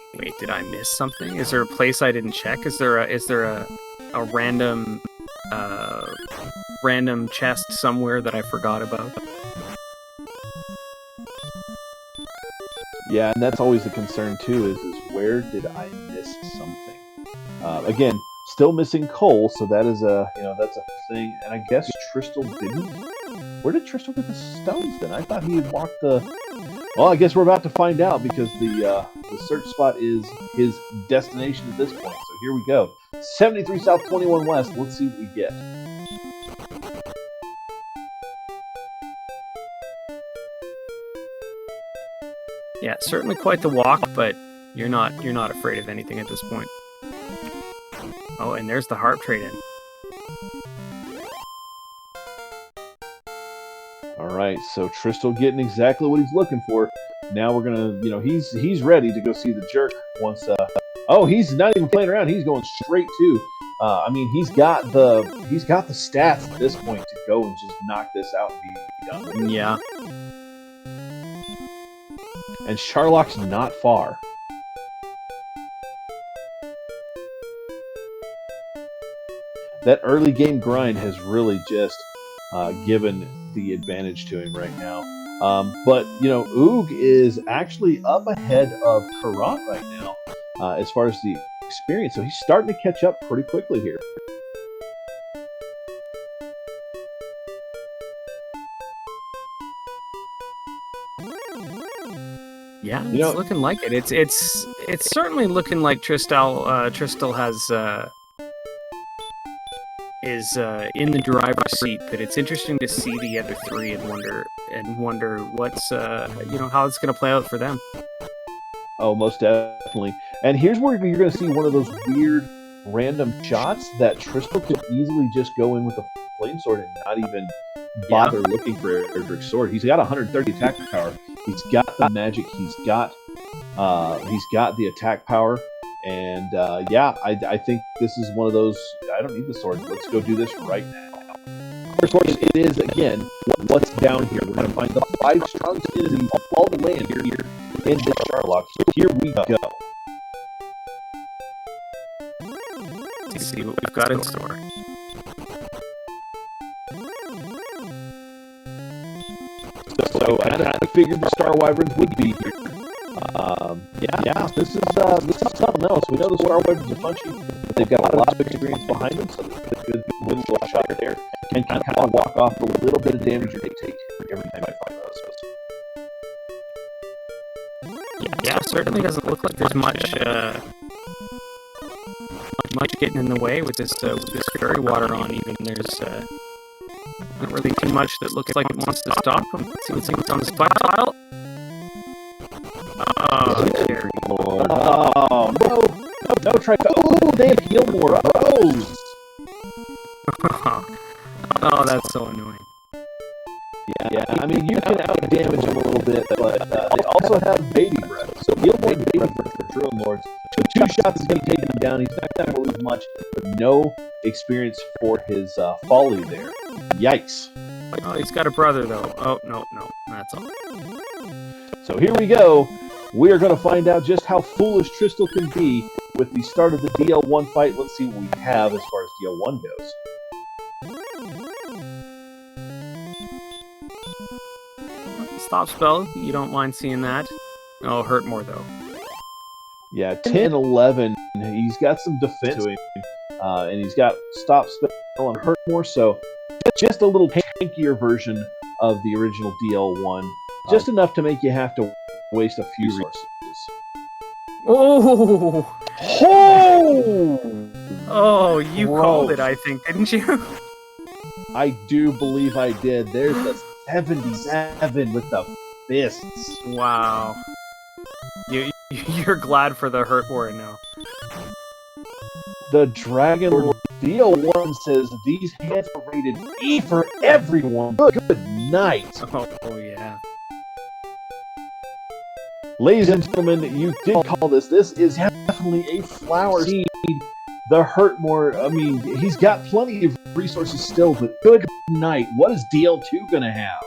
miss something? Is there a place I didn't check? Is there a random chest somewhere that I forgot about? Yeah, and that's always the concern too. Is where did I miss something? Again. Still missing coal, so that is that's a thing. And I guess Tristal didn't. Where did Tristal get the stones then? I thought he had walked the. Well, I guess we're about to find out because the search spot is his destination at this point. So here we go. 73 South, 21 West. Let's see what we get. Yeah, certainly quite the walk, but you're not afraid of anything at this point. Oh, and there's the harp trade-in. All right, so Tristal getting exactly what he's looking for. Now we're gonna, he's ready to go see the jerk once. Oh, he's not even playing around. He's going straight to. He's got the stats at this point to go and just knock this out and be done with it. Yeah. And Charlock's not far. That early game grind has really just given the advantage to him right now. But OOG is actually up ahead of Caront right now as far as the experience. So he's starting to catch up pretty quickly here. Yeah, it's looking like it. It's certainly looking like Tristal is in the driver's seat, but it's interesting to see the other three and wonder what's how it's going to play out for them. Oh, most definitely. And here's where you're going to see one of those weird random shots that Tristal could easily just go in with a flame sword and not even bother looking for Erdrick's sword. He's got 130 attack power. He's got the magic. He's got the attack power. And I think this is one of those. I don't need the sword. Let's go do this right now. Of course, it is again. What's down here? We're going to find the 5 strongest enemies of all the land here in this Sharlock. So here we go. Let's see what we've got in store. So I kind of figured the Star Wyverns would be here. This is something else. We know the Star Wyverns are punchy. They've got a lot of experience behind them, so there's a good little shot there. And kind of walk off a little bit of damage they take every time I find those. Yeah, certainly doesn't look like there's much getting in the way with this fairy water on. Even there's not really too much that looks like it wants to stop him. Let's see what's on the spot tile. Oh, Jerry. Oh, no, try. Oh, they have heal more. Oh, that's so annoying. Yeah, I mean, you can out-damage them a little bit, but they also have Baby Breath. So heal more Baby Breath for Drill Lords. So 2 shots is going to take him down. He's not going to lose much, but no experience for his Folly there. Yikes. Oh, he's got a brother, though. Oh, no, that's all. So here we go. We are going to find out just how foolish Tristal can be with the start of the DL1 fight. Let's see what we have as far as DL1 goes. Stop spell, you don't mind seeing that. Oh, hurt more though. Yeah, 10-11. He's got some defense to him, and he's got stop spell and hurt more. So just a little tankier version of the original DL1, just enough to make you have to waste a few resources. Oh! Oh, you called it, I think, didn't you? I do believe I did. There's the 77 with the fists. Wow. You're glad for the hurt war now. The Dragon Lord DL1 says these hands are rated E for everyone. Good night. Oh yeah. Ladies and gentlemen, you did call this. This is definitely a flower seed. The Hurtmore, I mean, he's got plenty of resources still, but good night. What is DL2 going to have?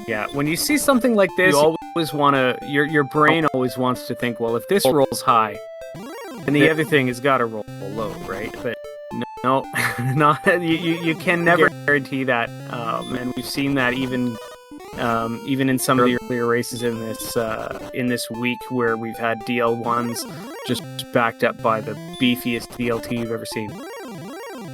Yeah, when you see something like this, you always want to, your brain always wants to think, well, if this rolls high, then the other thing has got to roll low, right? But no, not, you can never guarantee that, and we've seen that even in some of the earlier races in this week where we've had DL1s just backed up by the beefiest DLT you've ever seen.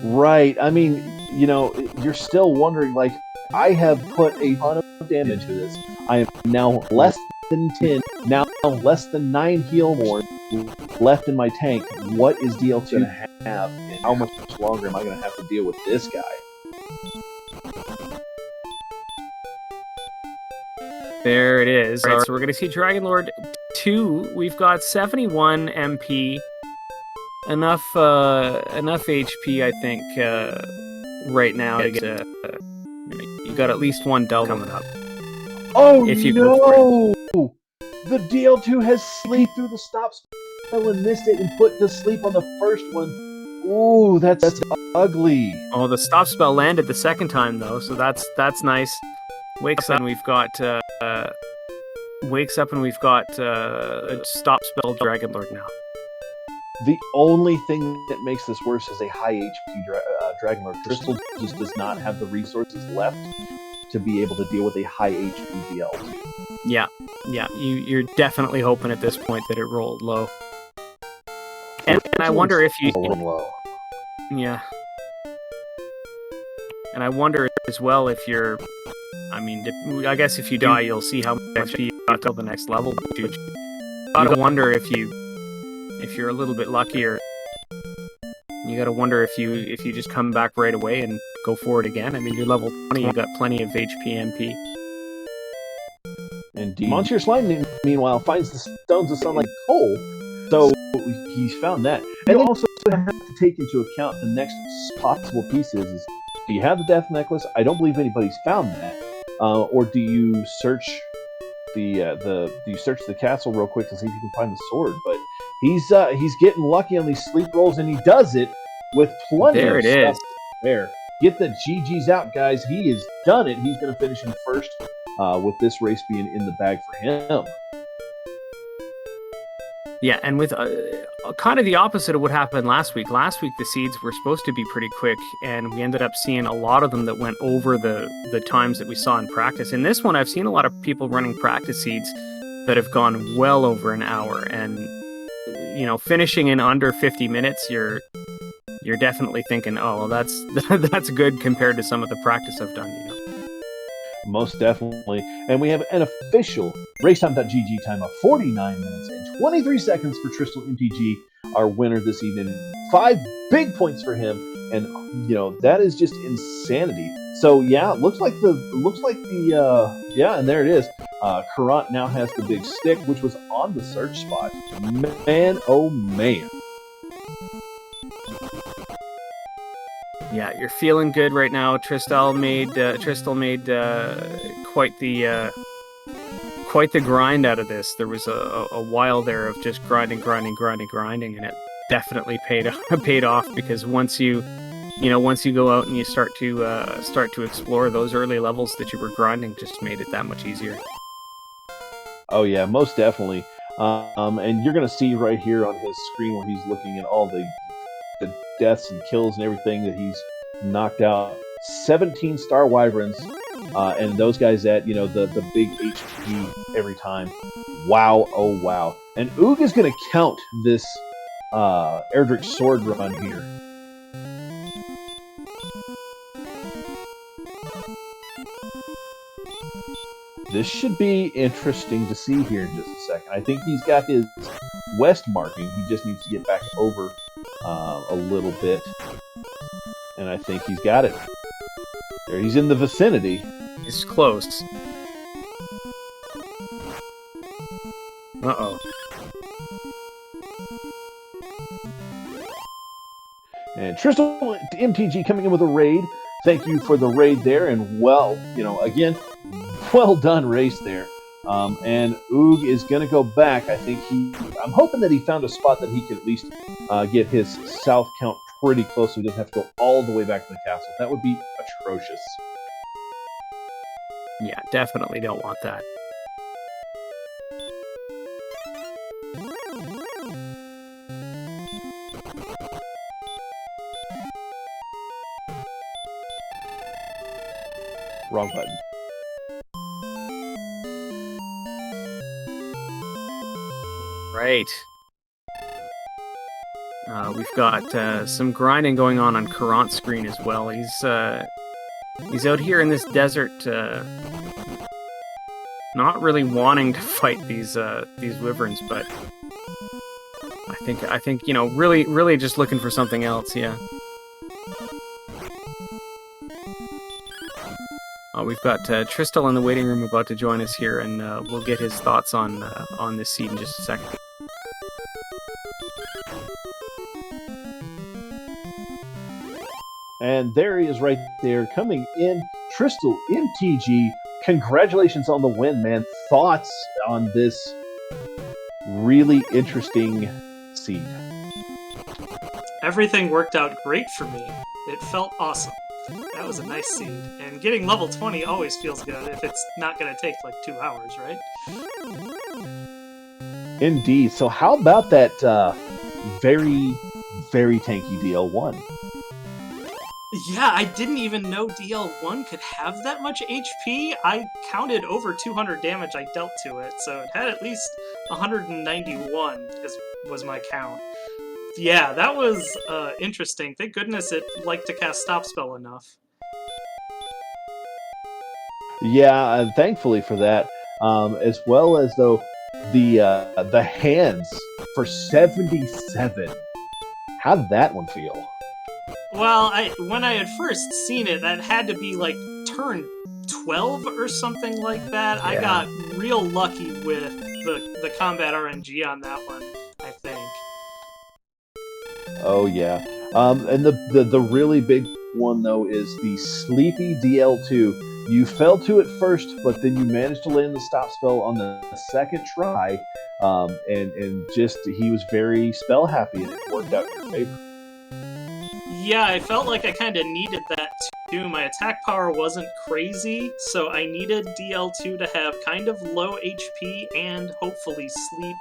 Right. I mean, you know, you're still wondering, like, I have put a ton of damage to this. I am now less than 10, now less than 9 heal more left in my tank. What is DL2 going to have, and how much longer am I going to have to deal with this guy? There it is. Right, so we're going to see Dragon Lord 2. We've got 71 MP. Enough HP, I think, right now to get you got at least one Del coming up. Oh, if you no! The DL2 has sleep through the stop spell and missed it and put to sleep on the first one. Ooh, that's ugly. Oh, the stop spell landed the second time, though, so that's nice. Wakes up and we've got a stop spell Dragon Lord now. The only thing that makes this worse is a high HP Dragon Lord. Tristal just does not have the resources left to be able to deal with a high HP DL. Yeah. You're definitely hoping at this point that it rolled low. And I wonder if you... low. Yeah. And I wonder as well if you're... I mean, I guess if you die, you'll see how much you got till the next level. But you gotta wonder if you're a little bit luckier. You gotta wonder if you just come back right away and go for it again. I mean, you're level 20, you got plenty of HP MP. Indeed. MonsieurSlime, meanwhile, finds the stones of sunlight coal, so he's found that. And you also have to take into account the next possible piece is do you have the Death Necklace? I don't believe anybody's found that. Or do you search the castle real quick to see if you can find the sword? But he's getting lucky on these sleep rolls, and he does it with plenty of stuff there. Get the GGs out, guys. He has done it. He's going to finish in first with this race being in the bag for him. Yeah, and with kind of the opposite of what happened last week. Last week, the seeds were supposed to be pretty quick, and we ended up seeing a lot of them that went over the times that we saw in practice. In this one, I've seen a lot of people running practice seeds that have gone well over an hour, and finishing in under 50 minutes, you're definitely thinking, oh, well, that's good compared to some of the practice I've done. Most definitely. And we have an official Racetime.gg time of 49 minutes and 23 seconds for TristalMTG, our winner this evening. 5 big points for him, and that is just insanity. So yeah, and there it is. Caront now has the big stick, which was on the search spot. Man, oh man. Yeah, you're feeling good right now. Tristal made quite the grind out of this. There was a while there of just grinding, and it definitely paid off, because once you go out and you start to explore, those early levels that you were grinding just made it that much easier. Oh yeah, most definitely. And you're gonna see right here on his screen where he's looking at all the deaths and kills and everything that he's knocked out. 17 Star Wyverns, and those guys at the big HP every time. Wow, oh wow. And OOG is gonna count this Erdrick sword run here. This should be interesting to see here in just a second. I think he's got his west marking. He just needs to get back over a little bit. And I think he's got it. There, he's in the vicinity. He's close. Uh-oh. And TristalMTG coming in with a raid. Thank you for the raid there. And again, well done race there. And OOG is going to go back. I'm hoping that he found a spot that he could at least get his south count pretty close, so he doesn't have to go all the way back to the castle. That would be atrocious. Yeah, definitely don't want that. Wrong button. Right. We've got some grinding going on Caront's screen as well. He's out here in this desert, not really wanting to fight these wyverns, but I think really just looking for something else. Yeah. We've got Tristal in the waiting room about to join us here, and we'll get his thoughts on this seed in just a second. And there he is right there, coming in. TristalMTG, congratulations on the win, man. Thoughts on this really interesting seed? Everything worked out great for me. It felt awesome. That was a nice seed. And getting level 20 always feels good if it's not going to take like 2 hours, right? Indeed. So how about that very, very tanky DL1? Yeah, I didn't even know DL1 could have that much HP. I counted over 200 damage I dealt to it, so it had at least 191 was my count. Yeah, that was interesting. Thank goodness it liked to cast Stop Spell enough. Yeah, and thankfully for that, as well as though the hands for 77. How did that one feel? Well, when I had first seen it, that had to be like turn 12 or something like that. Yeah. I got real lucky with the combat RNG on that one, I think. Oh yeah, and the really big one though is the Sleepy DL2. You fell to it first, but then you managed to land the Stop Spell on the second try, and just he was very spell happy, and it worked out in your favor. Yeah, I felt like I kind of needed that too. My attack power wasn't crazy, so I needed DL2 to have kind of low HP and hopefully sleep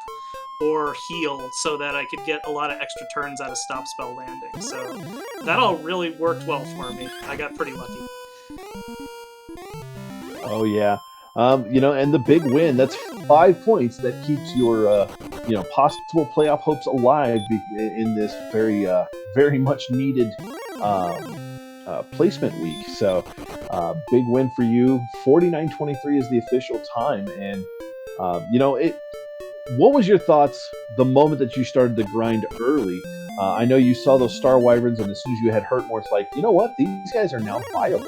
or heal so that I could get a lot of extra turns out of stop spell landing. So that all really worked well for me. I got pretty lucky. Oh yeah, and the big win—that's 5 points that keeps your, possible playoff hopes alive in this very much needed placement week. So, big win for you. 49-23 is the official time, and it. What was your thoughts the moment that you started to grind early? I know you saw those Star Wyverns, and as soon as you had Hurtmore, it's like, you know what? These guys are now viable.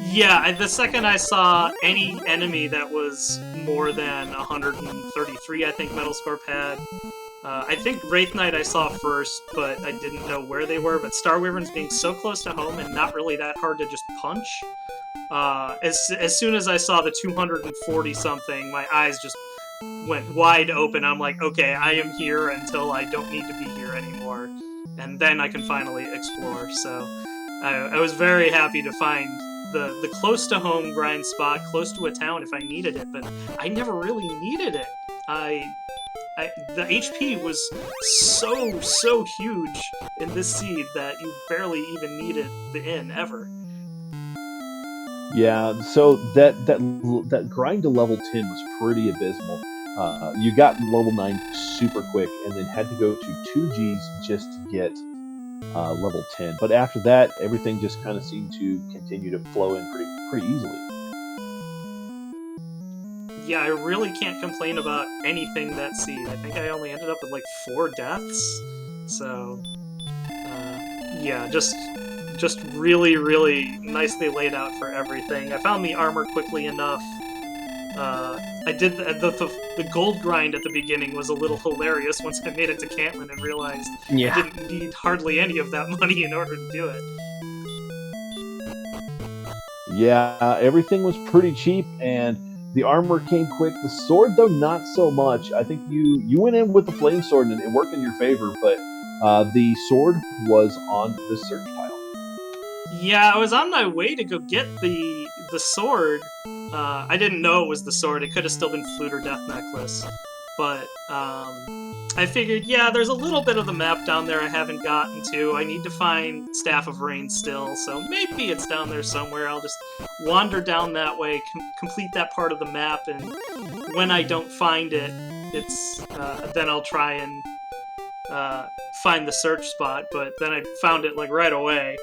Yeah, the second I saw any enemy that was more than 133, I think Metalscorp had. I think Wraith Knight I saw first, but I didn't know where they were. But Star Wyverns being so close to home and not really that hard to just punch. As soon as I saw the 240-something, my eyes just went wide open. I'm like, okay, I am here until I don't need to be here anymore. And then I can finally explore. So I was very happy to find the close to home grind spot, close to a town if I needed it, but I never really needed it. The HP was so huge in this seed that you barely even needed the inn ever. Yeah, so that grind to level 10 was pretty abysmal. You got level 9 super quick, and then had to go to 2 Gs just to get level 10. But after that, everything just kind of seemed to continue to flow in pretty easily. Yeah, I really can't complain about anything that seed. I think I only ended up with like 4 deaths. So, yeah, just really nicely laid out for everything. I found the armor quickly enough. I did the gold grind at the beginning was a little hilarious once I made it to Cantlin and realized I didn't need hardly any of that money in order to do it. Yeah, everything was pretty cheap, and the armor came quick. The sword, though, not so much. I think you went in with the flame sword and it worked in your favor, but the sword was on the search pile. Yeah, I was on my way to go get the sword. I didn't know it was the sword. It could have still been Flute or Death Necklace. But I figured, yeah, there's a little bit of the map down there I haven't gotten to. I need to find Staff of Rain still, so maybe it's down there somewhere. I'll just wander down that way, complete that part of the map, and when I don't find it, then I'll try and find the search spot. But then I found it like right away.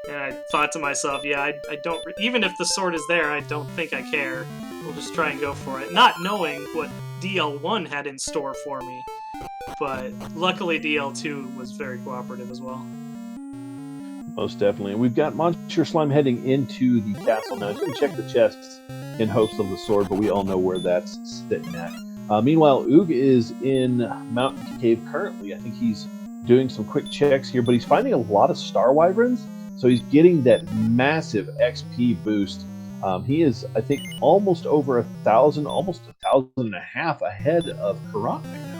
And I thought to myself, yeah, I don't... Even if the sword is there, I don't think I care. We'll just try and go for it. Not knowing what DL1 had in store for me. But luckily DL2 was very cooperative as well. Most definitely. We've got MonsieurSlime heading into the castle now. He's going to check the chests in hopes of the sword, but we all know where that's sitting at. Meanwhile, OOG is in Mountain Cave currently. I think he's doing some quick checks here, but he's finding a lot of Star Wyverns. So he's getting that massive XP boost. He is, I think, almost over 1,000, almost 1,500 ahead of Caront right now.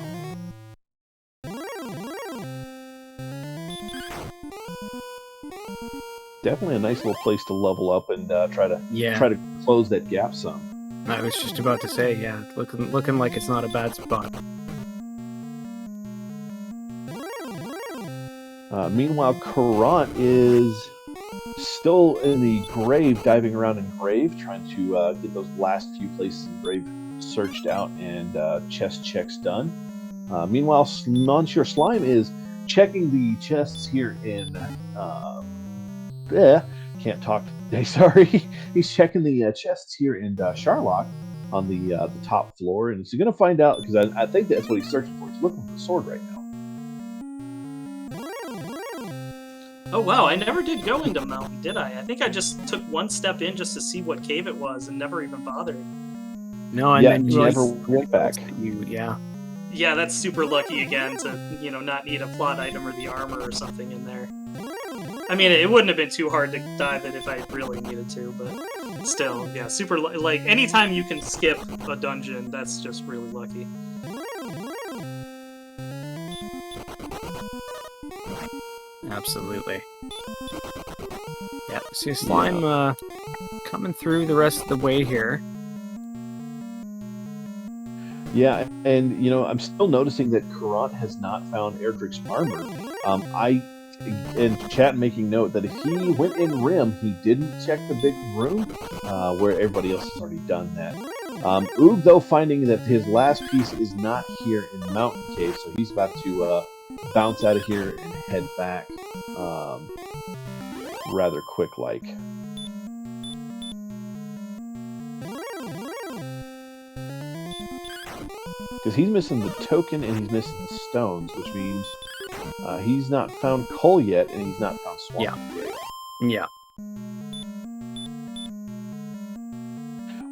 Definitely a nice little place to level up and try to close that gap some. I was just about to say, yeah, looking like it's not a bad spot. Meanwhile, Caront is still in the grave, diving around in grave, trying to get those last few places in grave searched out and chest checks done. Meanwhile, MonsieurSlime is checking the chests here in... can't talk today, sorry. He's checking the chests here in Charlock on the top floor, and he's going to find out, because I think that's what he's searching for. He's looking for the sword right now. Oh wow, I never did go into Mountain, did I? I think I just took one step in just to see what cave it was and never even bothered. No, and then you never went back. Yeah, that's super lucky again to, not need a plot item or the armor or something in there. I mean, it wouldn't have been too hard to dive it if I really needed to, but still, yeah, super, like, anytime you can skip a dungeon, that's just really lucky. Absolutely. Yeah, see Slime coming through the rest of the way here. Yeah, and I'm still noticing that Caront has not found Erdrick's armor. I in chat making note that if he went in Rim, he didn't check the big room, where everybody else has already done that. Oog, though, finding that his last piece is not here in the Mountain Cave, so he's about to bounce out of here and head back rather quick-like. Because he's missing the token and he's missing the stones, which means he's not found coal yet and he's not found swamp yet. Yeah.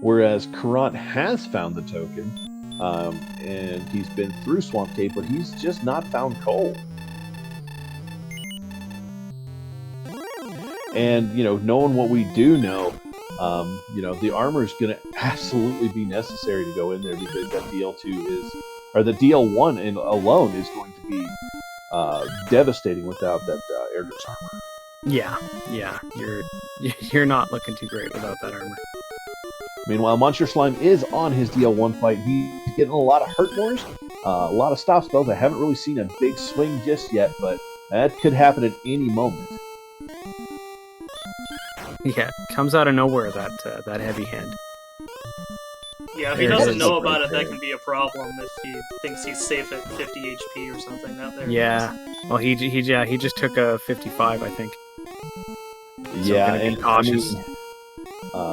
Whereas Caront has found the token, and he's been through Swamp Cave, but he's just not found coal. And, knowing what we do know, the armor is going to absolutely be necessary to go in there because that DL2 the DL1 alone is going to be devastating without that Erdrick's armor. Yeah. You're not looking too great without that armor. Meanwhile, MonsieurSlime is on his DL1 fight. He's getting a lot of hurt wars, a lot of stop spells. I haven't really seen a big swing just yet, but that could happen at any moment. Yeah, comes out of nowhere, that heavy hand. Yeah, if he doesn't know about it, that can be a problem if he thinks he's safe at 50 HP or something. Not there. Yeah, well, he just took a 55, I think. So yeah, and cautious.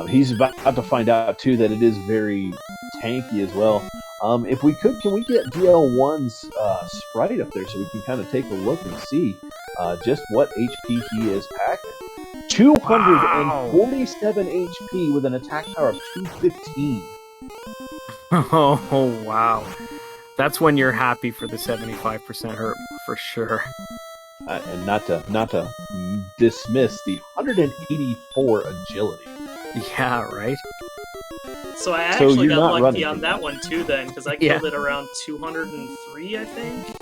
He's about to find out too that it is very tanky as well. If we could, can we get DL1's sprite up there so we can kind of take a look and see just what HP he is packing? 247 HP with an attack power of 215. Oh wow, that's when you're happy for the 75% hurt for sure. And not to dismiss the 184 agility. Yeah, right. So I actually got lucky running on that one too, then, because I killed it around 203, I think.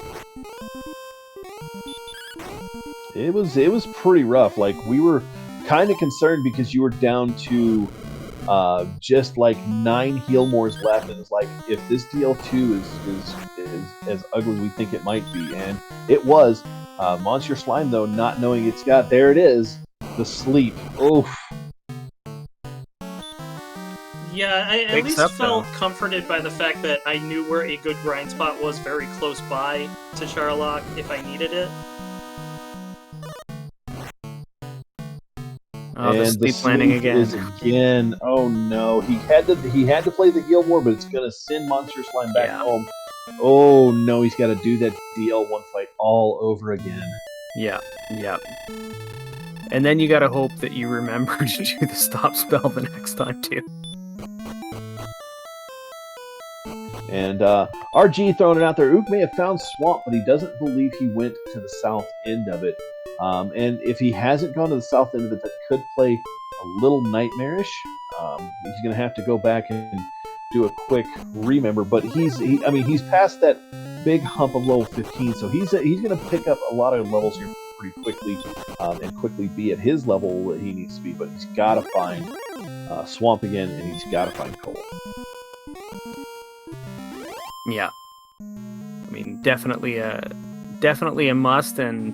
It was pretty rough. Like, we were kind of concerned because you were down to just like 9 heal mores left, and it's like, if this DL2 is as ugly as we think it might be, and it was. MonsieurSlime, though, not knowing it's got, there it is, the sleep. Oof. Yeah, I at least felt comforted by the fact that I knew where a good grind spot was very close by to Charlock if I needed it. Oh, the sleep landing again. Oh no, he had to play the heal more, but it's gonna send MonsieurSlime back home. Oh no, he's got to do that DL1 fight all over again. Yeah. And then you gotta hope that you remember to do the stop spell the next time too. And RG throwing it out there. Ook may have found Swamp, but he doesn't believe he went to the south end of it. And if he hasn't gone to the south end of it, that could play a little nightmarish. He's going to have to go back and do a quick remember. But he's past that big hump of level 15, so he's going to pick up a lot of levels here pretty quickly, and quickly be at his level that he needs to be. But he's got to find Swamp again, and he's got to find Coal. Yeah, I mean, definitely a must, and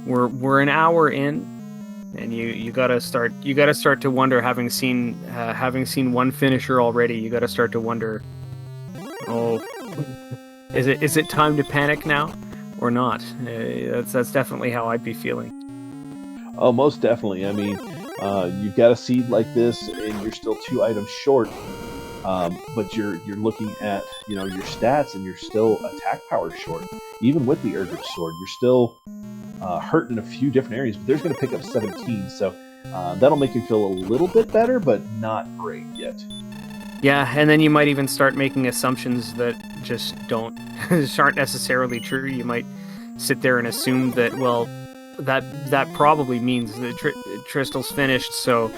we're an hour in, and you gotta start to wonder, having seen one finisher already, you gotta start to wonder, is it time to panic now or not? That's definitely how I'd be feeling. Oh, most definitely. I mean, you've got a seed like this, and you're still 2 items short. But you're looking at your stats, and you're still attack power short. Even with the Erdrick sword, you're still hurt in a few different areas. But there's going to pick up 17, so that'll make you feel a little bit better, but not great yet. Yeah, and then you might even start making assumptions that just aren't necessarily true. You might sit there and assume that, well, that probably means that Tristal's finished, so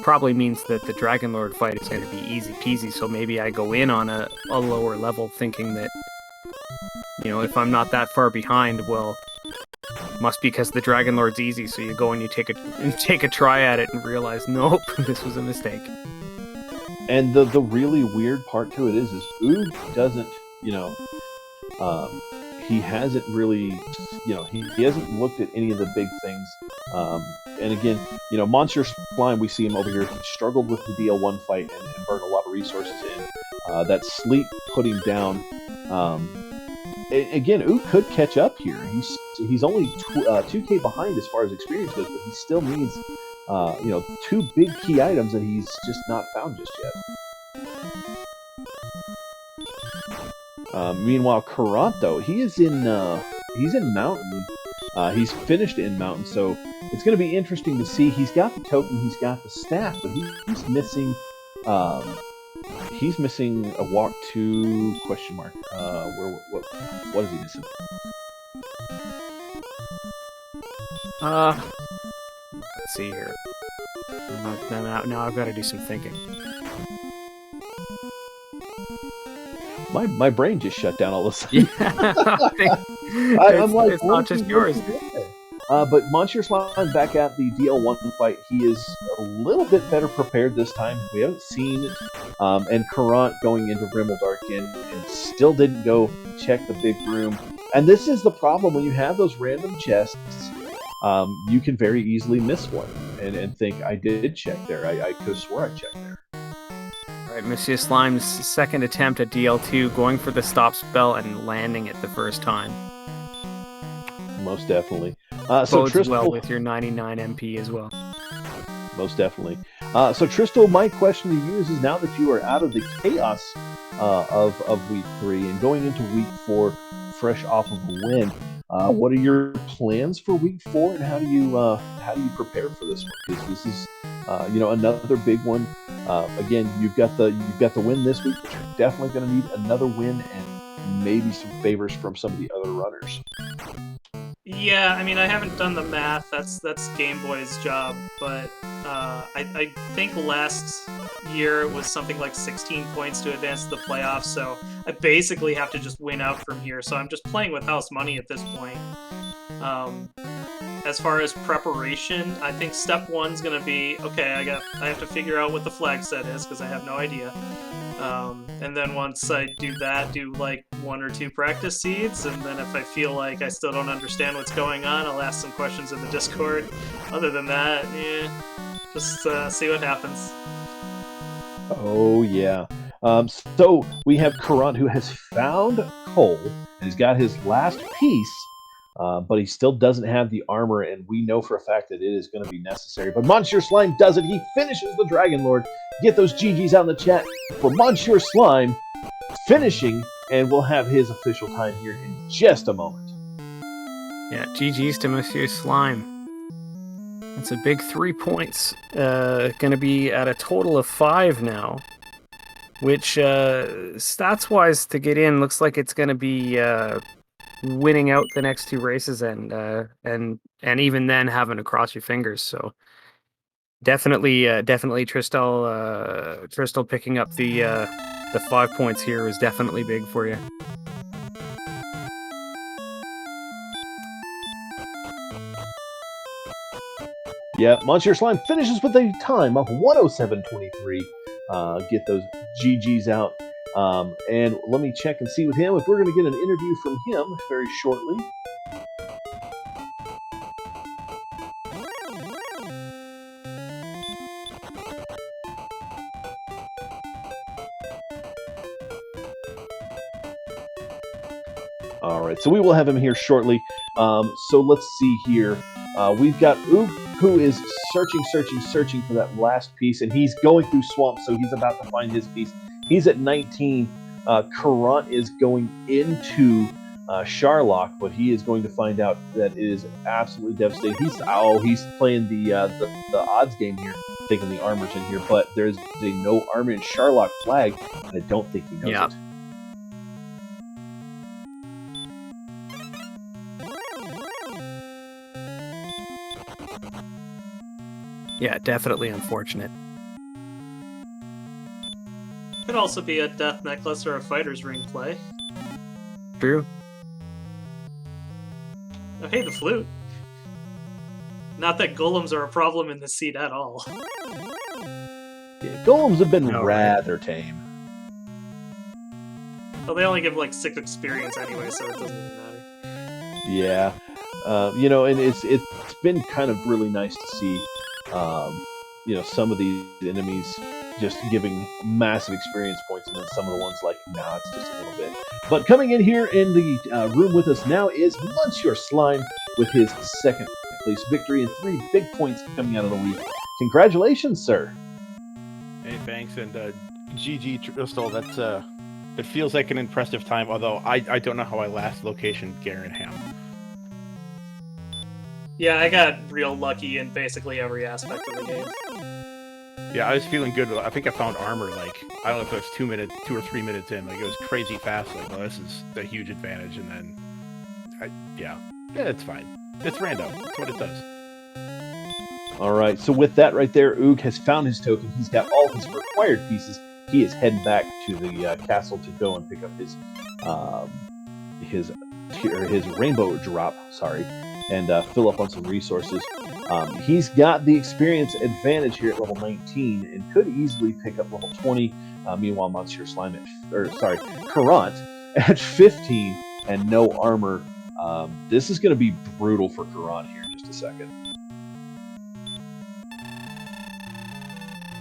probably means that the Dragon Lord fight is going to be easy peasy, so maybe I go in on a lower level thinking that, if I'm not that far behind, well, Must be because the Dragon Lord's easy, so you go and you take a try at it and realize, nope, this was a mistake. And the really weird part to it is OOG doesn't, he hasn't really, he hasn't looked at any of the big things. And again, MonsieurSlime, we see him over here. He struggled with the DL1 fight and burned a lot of resources in. That sleep put him down. Again, OOG could catch up here. He's only 2K behind as far as experience goes, but he still needs, 2 big key items that he's just not found just yet. Meanwhile, Caront, though, he's in Mountain. He's finished in Mountain, so it's going to be interesting to see. He's got the token, he's got the staff, but he's missing. He's missing a walk to ? What is he missing? Let's see here. Now I've got to do some thinking. My brain just shut down all of a sudden. Yeah, I'm like, it's not just yours. But MonsieurSlime back at the DL1 fight. He is a little bit better prepared this time. We haven't seen it. And Caront going into Rimeldark and still didn't go check the big room. And this is the problem when you have those random chests. You can very easily miss one and think, I did check there. I could have swore I checked there. Alright, MonsieurSlime's second attempt at DL2, going for the stop spell and landing it the first time. Most definitely. So well with your 99 MP as well. Most definitely. So Tristal, my question to you is now that you are out of the chaos of week 3 and going into week 4 fresh off of a win, what are your plans for week 4 and how do you prepare for this one? Because this is another big one. Again, you've got the win this week, but you're definitely going to need another win and maybe some favors from some of the other runners. Yeah, I mean, I haven't done the math. That's Game Boy's job, but I think last year it was something like 16 points to advance to the playoffs, so I basically have to just win out from here. So I'm just playing with house money at this point. As far as preparation, I think step 1's gonna be, okay, I have to figure out what the flag set is because I have no idea. And then once I do that, do like 1 or 2 practice seeds, and then if I feel like I still don't understand what's going on, I'll ask some questions in the Discord. Other than that, just see what happens. Oh yeah. So we have Caront, who has found coal and he's got his last piece. But he still doesn't have the armor, and we know for a fact that it is going to be necessary. But MonsieurSlime does it. He finishes the Dragon Lord. Get those GGs out in the chat for MonsieurSlime finishing, and we'll have his official time here in just a moment. Yeah, GGs to MonsieurSlime. That's a big 3 points. Going to be at a total of 5 now, which stats-wise to get in looks like it's going to be winning out the next 2 races and even then having to cross your fingers. So definitely Tristal picking up the 5 points here is definitely big for you. Yeah, MonsieurSlime finishes with a time of 107.23. Get those GGs out. And let me check and see with him if we're going to get an interview from him very shortly. All right, so we will have him here shortly. So let's see here. We've got OOG, who is searching for that last piece, and he's going through swamp, so he's about to find his piece. He's at 19. Caront is going into Sharlock, but he is going to find out that it is absolutely devastating. He's playing the odds game here, thinking the armor's in here, but there's a no armor in Sharlock flag, and I don't think he knows it. Yeah, definitely unfortunate. Could also be a death necklace or a fighter's ring play. True. Oh, hey, the flute. Not that golems are a problem in this seed at all. Yeah, golems have been No, rather tame. Well, they only give like 6 experience anyway, so it doesn't even matter. Yeah, you know, and it's been kind of really nice to see, you know, some of these enemies just giving massive experience points, and then some of the ones like, nah, it's just a little bit. But coming in here in the room with us now is MonsieurSlime with his second place victory and 3 big points coming out of the week. Congratulations, sir. Hey, thanks, and GG Tristal. That's it feels like an impressive time. Although I don't know how I last location Garenham. Yeah, I got real lucky in basically every aspect of the game. Yeah, I was feeling good. I think I found armor like I don't know if it was 2 or 3 minutes in. Like it was crazy fast. Like, well, this is a huge advantage. And then, yeah, it's fine. It's random. That's what it does. All right, so with that right there, Oog has found his token. He's got all his required pieces. He is heading back to the castle to go and pick up his rainbow drop. Sorry, and fill up on some resources. He's got the experience advantage here at level 19 and could easily pick up level 20. Meanwhile, MonsieurSlime Caront at 15 and no armor. This is going to be brutal for Caront here in just a second.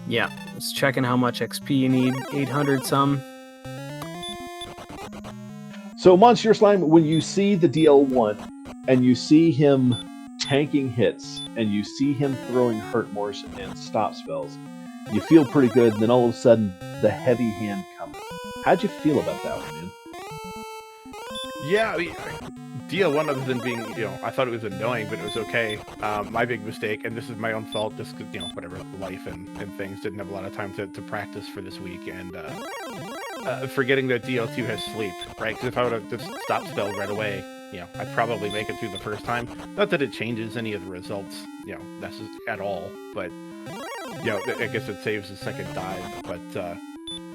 Yeah, just checking how much XP you need. 800 some. So, MonsieurSlime, when you see the DL1 and you see him tanking hits and you see him throwing Hurtmores and stop spells, you feel pretty good, and then all of a sudden, the heavy hand comes. How'd you feel about that one, man? Yeah, I mean, DL1, other than being, I thought it was annoying, but it was okay. My big mistake, and this is my own fault, just because, whatever, life and things, didn't have a lot of time to practice for this week, and forgetting that DL2 has sleep, right? Because if I would have just stopped spell right away, I'd probably make it through the first time. Not that it changes any of the results, at all, but, I guess it saves the second dive, but,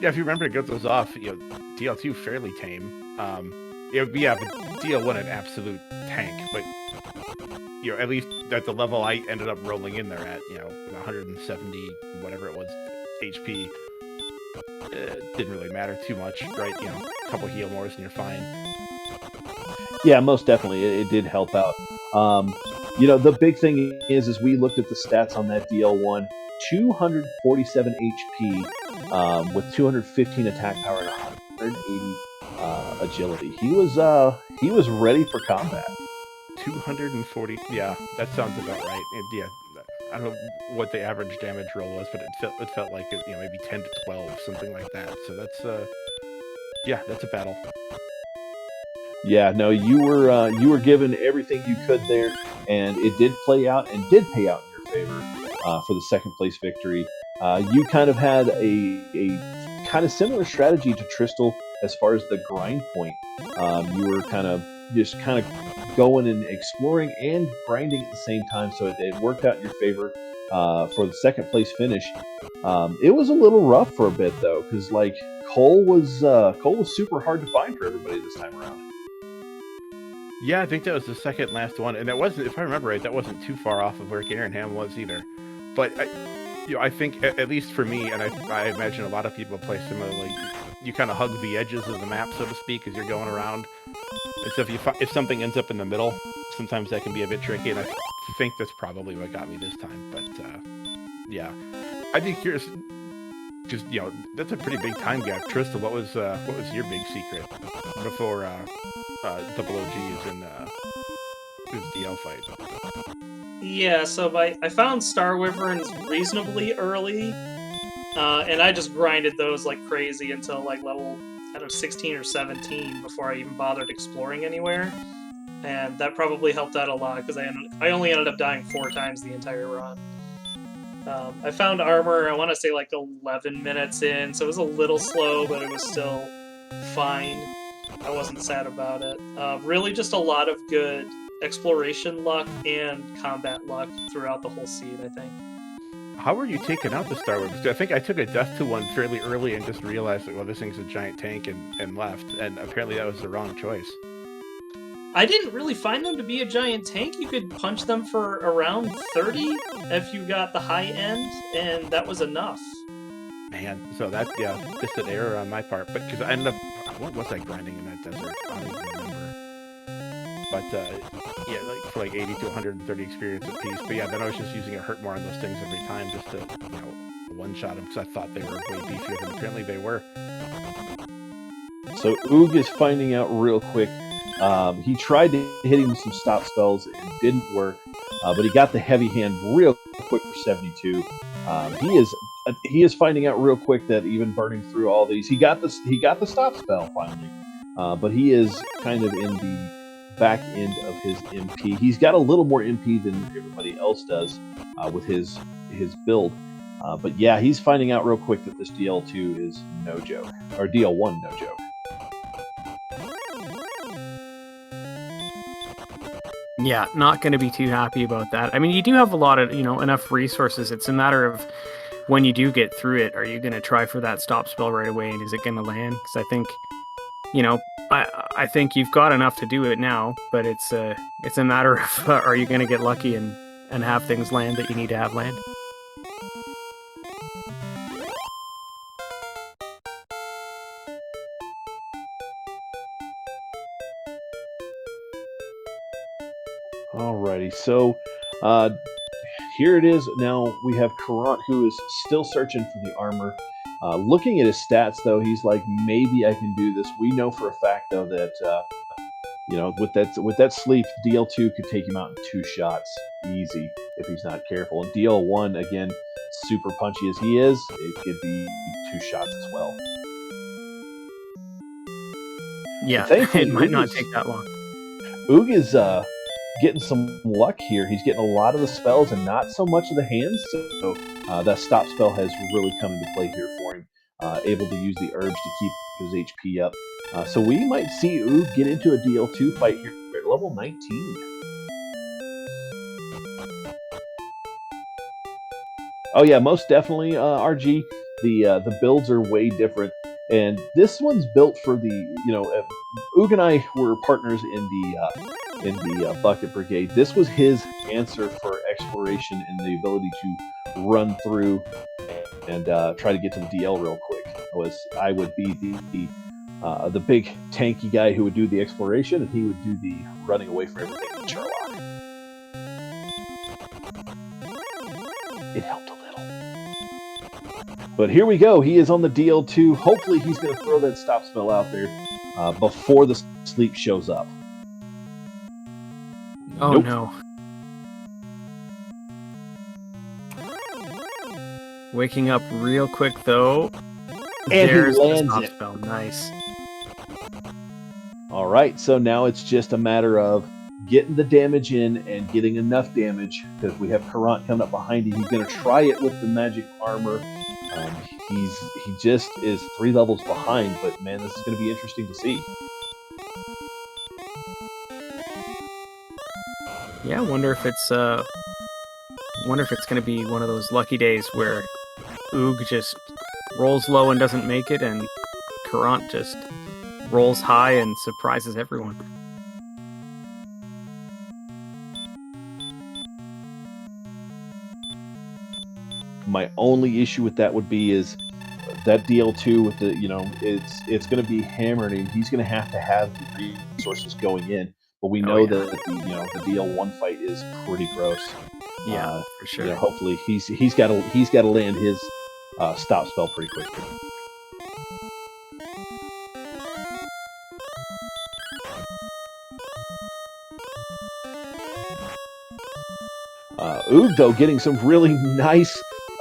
yeah, if you remember to get those off, DL2 fairly tame. But DL1 an absolute tank, but at least at the level I ended up rolling in there at, 170 whatever it was HP, didn't really matter too much, right? A couple heal mores and you're fine. Yeah, most definitely, it did help out. The big thing is we looked at the stats on that DL1, 247 HP with 215 attack power and 180 agility. He was ready for combat. 240. Yeah, that sounds about right. Yeah, I don't know what the average damage roll was, but it felt like it, maybe 10 to 12, something like that. So that's that's a battle. Yeah, no, you were given everything you could there, and it did play out and did pay out in your favor for the second place victory. You kind of had a kind of similar strategy to Tristal as far as the grind point. You were kind of going and exploring and grinding at the same time, so it worked out in your favor for the second place finish. It was a little rough for a bit though, because like Cole was super hard to find for everybody this time around. Yeah, I think that was the second last one, and that wasn't, if I remember right, that wasn't too far off of where Garenham was either. But I think at least for me, and I imagine a lot of people play similarly, you kind of hug the edges of the map, so to speak, as you're going around. And so if something ends up in the middle, sometimes that can be a bit tricky, and I think that's probably what got me this time. But yeah, I think here's just that's a pretty big time gap. Tristal, what was your big secret before Double OG's and his DL fight? Yeah, so I found Star Wyverns reasonably early, and I just grinded those like crazy until like level 16 or 17 before I even bothered exploring anywhere, and that probably helped out a lot because I only ended up dying 4 times the entire run. I found armor, I want to say like 11 minutes in, so it was a little slow, but it was still fine. I wasn't sad about it. Really just a lot of good exploration luck and combat luck throughout the whole seed, I think. How were you taking out the Star Wars? I think I took a death to one fairly early and just realized that, well, this thing's a giant tank and left, and apparently that was the wrong choice. I didn't really find them to be a giant tank. You could punch them for around 30 if you got the high end, and that was enough. Man, so that, yeah, just an error on my part. But because I ended up, what was I grinding in that desert? I don't even remember. But yeah, like for like 80 to 130 experience apiece. But yeah, then I was just using a hurt more on those things every time just to, one-shot them because I thought they were way beefier than apparently they were. So OOG is finding out real quick. He tried to hit him with some stop spells. It didn't work, but he got the heavy hand real quick for 72. He is finding out real quick that even burning through all these, he got the stop spell finally, but he is kind of in the back end of his MP. He's got a little more MP than everybody else does with his build. But yeah, he's finding out real quick that this DL2 is no joke, or DL1 no joke. Yeah, not going to be too happy about that. I mean, you do have a lot of, enough resources. It's a matter of when you do get through it, are you going to try for that stop spell right away, and is it going to land? Because I think, I think you've got enough to do it now, but it's a matter of are you going to get lucky and have things land that you need to have land? Alrighty, so here it is. Now we have Caront, who is still searching for the armor. Looking at his stats, though, he's like, maybe I can do this. We know for a fact, though, that with that sleep, DL2 could take him out in 2 shots, easy, if he's not careful. And DL1, again, super punchy as he is, it could be 2 shots as well. Yeah, it might not take that long. OOG is getting some luck here. He's getting a lot of the spells and not so much of the hands, so that stop spell has really come into play here for him. Able to use the herbs to keep his HP up. So we might see OOG get into a DL2 fight here at level 19. Oh yeah, most definitely, RG. The builds are way different, and this one's built for the OOG and I were partners in the Bucket Brigade. This was his answer for exploration and the ability to run through and try to get to the DL real quick. I would be the big tanky guy who would do the exploration, and he would do the running away from everything in Sherlock. It helped a little. But here we go. He is on the DL2. Hopefully he's going to throw that stop spell out there before the sleep shows up. Oh, nope. No. Waking up real quick, though. And there's he lands the stop it. spell. Nice. All right, so now it's just a matter of getting the damage in and getting enough damage, because we have Caront coming up behind him. He's going to try it with the magic armor. He just is 3 levels behind, but man, this is going to be interesting to see. Yeah, wonder if it's going to be one of those lucky days where OOG just rolls low and doesn't make it, and Caront just rolls high and surprises everyone. My only issue with that would be is that DL2 with the it's going to be hammering him. He's going to have the resources going in, but we know that the DL1 fight is pretty gross. Yeah, for sure. Hopefully he's got to land his stop spell pretty quickly. OOG, though, getting some really nice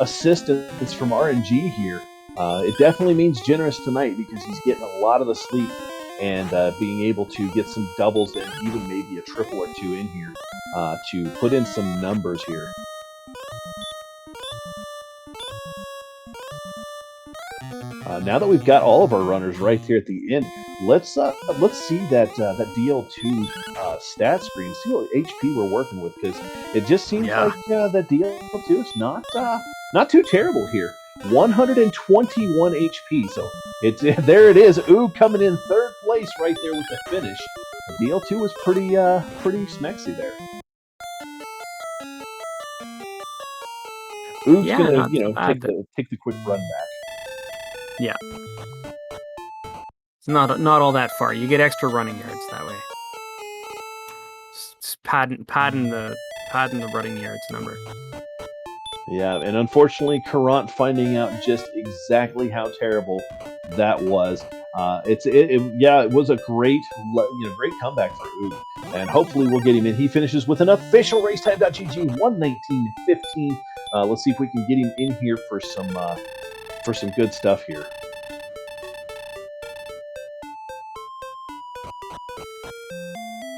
assistance from RNG here. It definitely means generous tonight, because he's getting a lot of the sleep and being able to get some doubles and even maybe a triple or 2 in here to put in some numbers here. Now that we've got all of our runners right here at the end, let's see that DL2 stat screen, see what HP we're working with, because it just seems like that DL2 is not too terrible here. 121 HP, so there it is. OOG coming in 3rd place. place right there with the finish. DL2 was pretty smexy there. Oog's Yeah, gonna, not so bad. take the quick run back. Yeah. It's not all that far. You get extra running yards that way. It's padding the running yards number. Yeah, and unfortunately, Caront finding out just exactly how terrible that was. It was a great comeback for Oog, and hopefully we'll get him in. He finishes with an official racetime.gg 119.15. Let's see if we can get him in here for some good stuff here.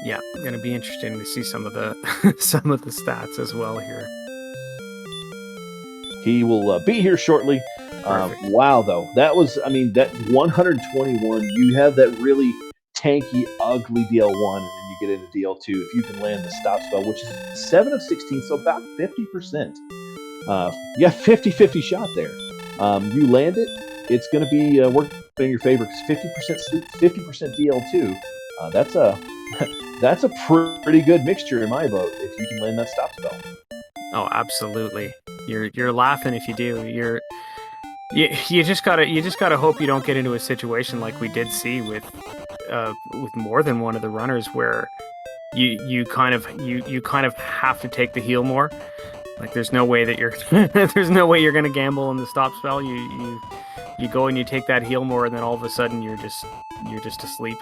Yeah, going to be interesting to see some of the some of the stats as well here. He will be here shortly. Wow, though, that 121. You have that really tanky, ugly DL1, and then you get into DL2. If you can land the stop spell, which is 7 of 16, so about 50%. You got 50-50 shot there. You land it, it's going to be working in your favor because 50% sleep, 50% DL2. That's a pretty good mixture in my boat if you can land that stop spell. Oh, absolutely. You're laughing if you do. You just gotta hope you don't get into a situation like we did see with more than one of the runners where you kind of have to take the heal more. Like there's no way that you're you're gonna gamble on the stop spell. You go and you take that heal more, and then all of a sudden you're just asleep.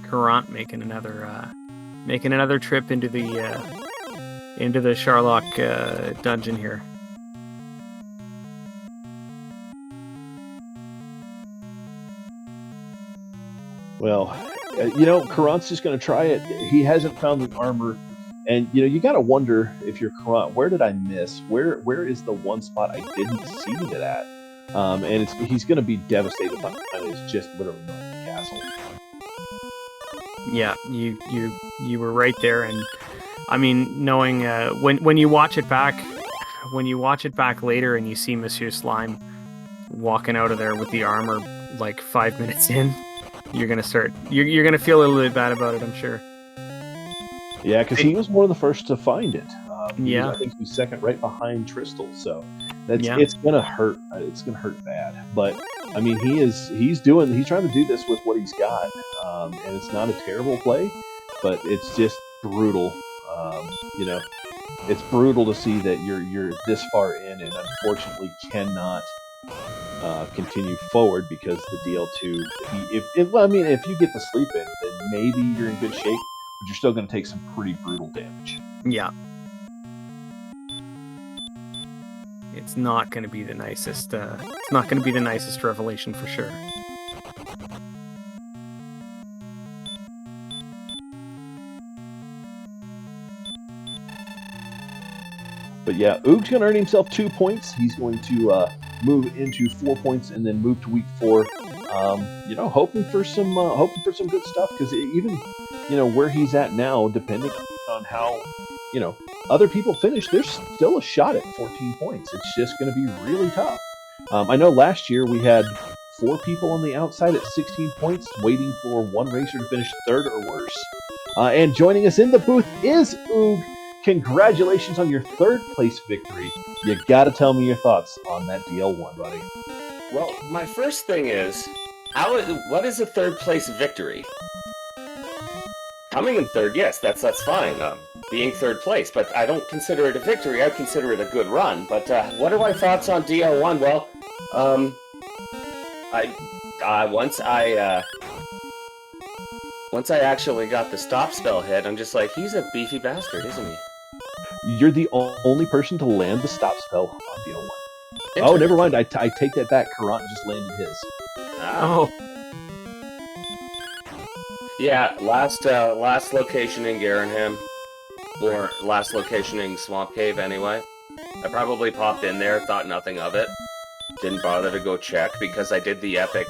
Caront making another trip into the Sharlock dungeon here. Well, Caront's just going to try it. He hasn't found the armor, and you got to wonder if you're Caront, where did I miss? Where is the one spot I didn't see it at? And he's going to be devastated by it. It's just literally not the castle. Yeah, you were right there, and I mean, knowing when you watch it back later and you see MonsieurSlime walking out of there with the armor like 5 minutes in, you're gonna feel a little bit bad about it, I'm sure. Yeah, because he was one of the first to find it. Yeah, I think he was second, right behind Tristal. So it's gonna hurt. It's gonna hurt bad. But I mean, he's trying to do this with what he's got, and it's not a terrible play, but it's just brutal. It's brutal to see that you're this far in and unfortunately cannot continue forward because the DL2. If you get the sleep in, then maybe you're in good shape, but you're still going to take some pretty brutal damage. Yeah. It's not going to be the nicest. It's not going to be the nicest revelation for sure. But yeah, Oog's going to earn himself 2 points. He's going to move into 4 points and then move to week 4. Hoping for some good stuff because even where he's at now, depending on how other people finish, there's still a shot at 14 points. It's just going to be really tough. I know last year we had 4 people on the outside at 16 points, waiting for one racer to finish third or worse. And joining us in the booth is Oog. Congratulations on your third place victory. You gotta tell me your thoughts on that DL1, buddy. Well, my first thing is, what is a third place victory? Coming in third, yes, that's fine. Being third place, but I don't consider it a victory. I consider it a good run. But what are my thoughts on DL1? Well, once I actually got the stop spell hit, I'm just like, he's a beefy bastard, isn't he? You're the only person to land the stop spell on DL1. Oh, never mind. I take that back. Caront just landed his. Oh. Yeah, last location in Garenham, or last location in Swamp Cave anyway. I probably popped in there, thought nothing of it. Didn't bother to go check because I did the epic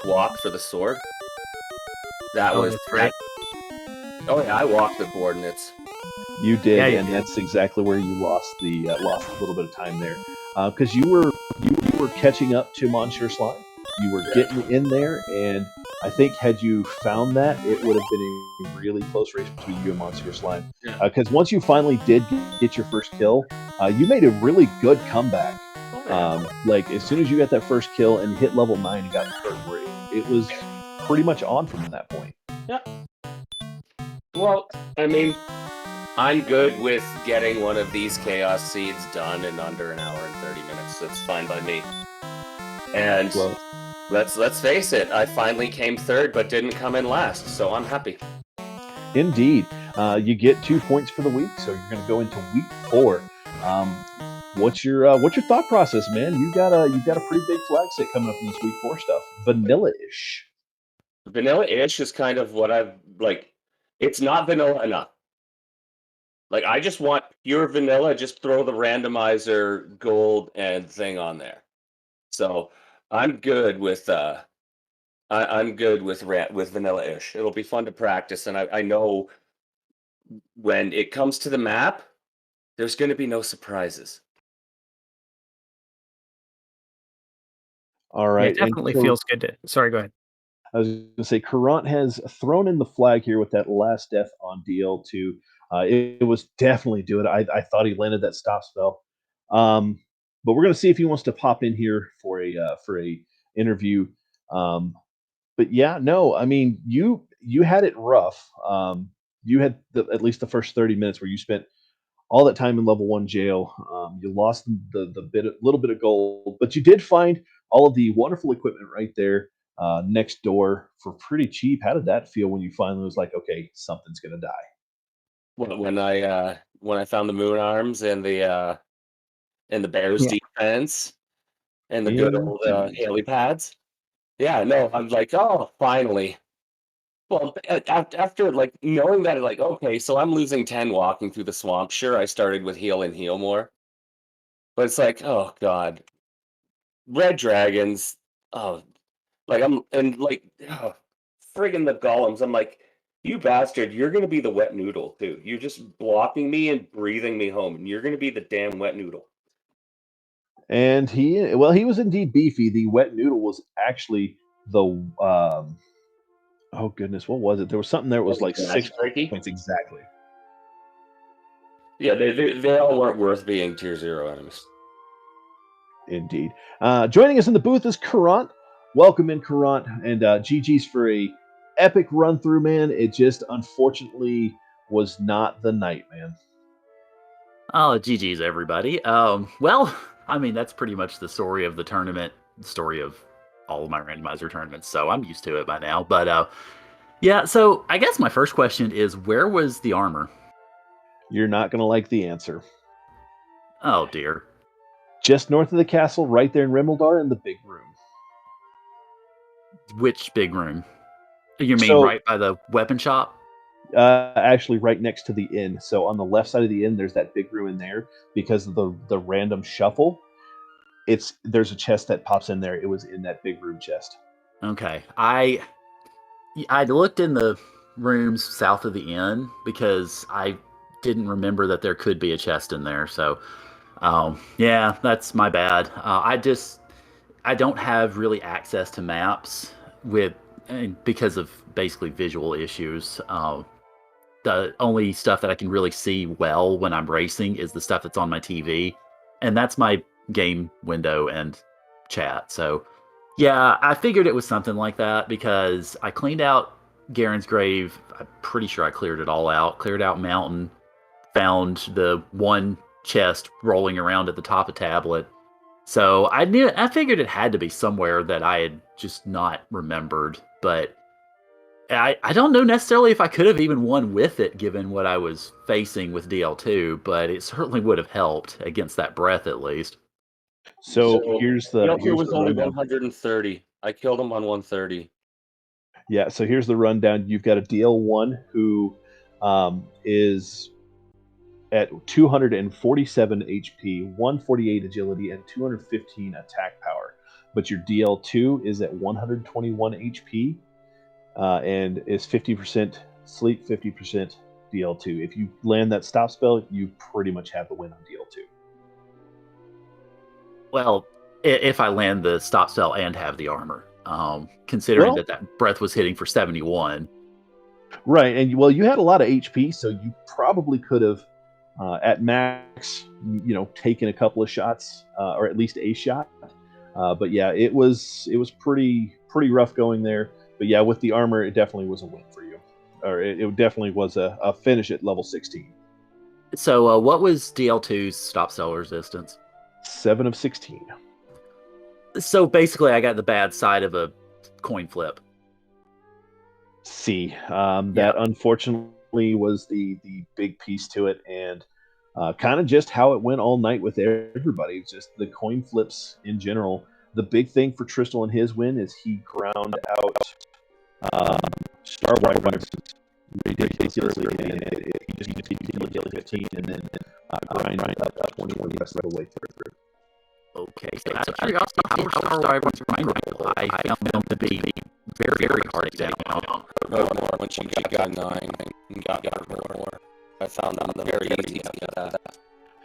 walk for the sword. That was that's right. Oh yeah, I walked the coordinates. You did, Yeah, you and did. that's exactly where you lost a little bit of time there, because you were catching up to MonsieurSlime. You were getting in there, and I think had you found that, it would have been a really close race between you and MonsieurSlime. Yeah. Because once you finally did get your first kill, you made a really good comeback. Oh, yeah. Like as soon as you got that first kill and hit level 9 and got the third ring, it was pretty much on from that point. Yeah. Well, I mean, I'm good with getting one of these Chaos Seeds done in under an hour and 30 minutes. That's fine by me. And Well, let's face it, I finally came third, but didn't come in last, so I'm happy. indeed, you get 2 points for the week, so you're going to go into week 4. What's your thought process, man? You got a pretty big flag set coming up in this week 4 stuff, vanilla-ish. Vanilla-ish is kind of what I've like. It's not vanilla enough. Like I just want pure vanilla. Just throw the randomizer, gold, and thing on there. So I'm good with I'm good with vanilla-ish. It'll be fun to practice, and I know when it comes to the map, there's going to be no surprises. All Yeah, right, it definitely feels good to. Sorry, go ahead. I was going to say, Caront has thrown in the flag here with that last death on DL2. It was definitely doing it. I thought he landed that stop spell, but we're going to see if he wants to pop in here for a interview. But yeah, no, I mean you had it rough. You had at least the first 30 minutes where you spent all that time in level 1 jail. You lost the little bit of gold, but you did find all of the wonderful equipment right there next door for pretty cheap. How did that feel when you finally was like, okay, something's gonna die? When I found the moon arms and the Bears Yeah. defense and the good old Indeed. Haley pads. Yeah, no, I'm like, oh, finally. Well, after like knowing that, like, okay, so I'm losing 10 walking through the swamp. Sure, I started with heal and heal more, but it's like, oh god, red dragons. Oh, like I'm and like, oh, friggin' the golems. I'm like, you bastard, you're gonna be the wet noodle too. You're just blocking me and breathing me home, and you're gonna be the damn wet noodle. And he was indeed beefy. The wet noodle was actually the oh goodness, what was it? There was something there that was like Magic 6 Reiki? points exactly. Yeah, they all weren't worth being tier 0 enemies. Indeed. Joining us in the booth is Caront. Welcome in, Caront, and GG's for a epic run through, man. It just unfortunately was not the night, man. Oh, GG's, everybody. Well, I mean, that's pretty much the story of the tournament, story of all of my randomizer tournaments, so I'm used to it by now. But yeah, so I guess my first question is, where was the armor? You're not gonna like the answer. Oh, dear. Just north of the castle, right there in Rimeldar, in the big room. Which big room? You mean So- right by the weapon shop? Actually, right next to the inn. So on the left side of the inn, there's that big room in there because of the random shuffle. There's a chest that pops in there. It was in that big room chest. Okay. I looked in the rooms south of the inn because I didn't remember that there could be a chest in there. So, yeah, that's my bad. I don't have really access to maps because of basically visual issues. The only stuff that I can really see well when I'm racing is the stuff that's on my TV, and that's my game window and chat. So, yeah, I figured it was something like that because I cleaned out Garen's grave. I'm pretty sure I cleared it all out. Cleared out Mountain, found the one chest rolling around at the top of Tablet. So I figured it had to be somewhere that I had just not remembered, but I don't know necessarily if I could have even won with it given what I was facing with DL2, but it certainly would have helped against that breath at least. So here's the DL2 was only rundown. 130. I killed him on 130. Yeah, so here's the rundown. You've got a DL1 who is at 247 HP, 148 agility, and 215 attack power. But your DL2 is at 121 HP and is 50% sleep, 50% DL2. If you land that stop spell, you pretty much have the win on DL2. Well, if I land the stop spell and have the armor, considering Well- that breath was hitting for 71. Right, and well, you had a lot of HP, so you probably could have, at max, taken a couple of shots, or at least a shot. But yeah, it was pretty rough going there. But yeah, with the armor, it definitely was a win for you, or it definitely was a finish at level 16. So what was DL2's stop spell resistance? 7 of 16. So basically, I got the bad side of a coin flip. C. That unfortunately was the big piece to it, and kind of just how it went all night with everybody. Just the coin flips in general. The big thing for Tristal in his win is he ground out Star Wyverns ridiculously, and he just continued to 15 and then grind up 20 the rest of the way through. Okay, so out of curiosity, how were Star Wyverns grindable? I found them to be very, very hard to take down. More when she got 9 and got more. I found them very easy to get that.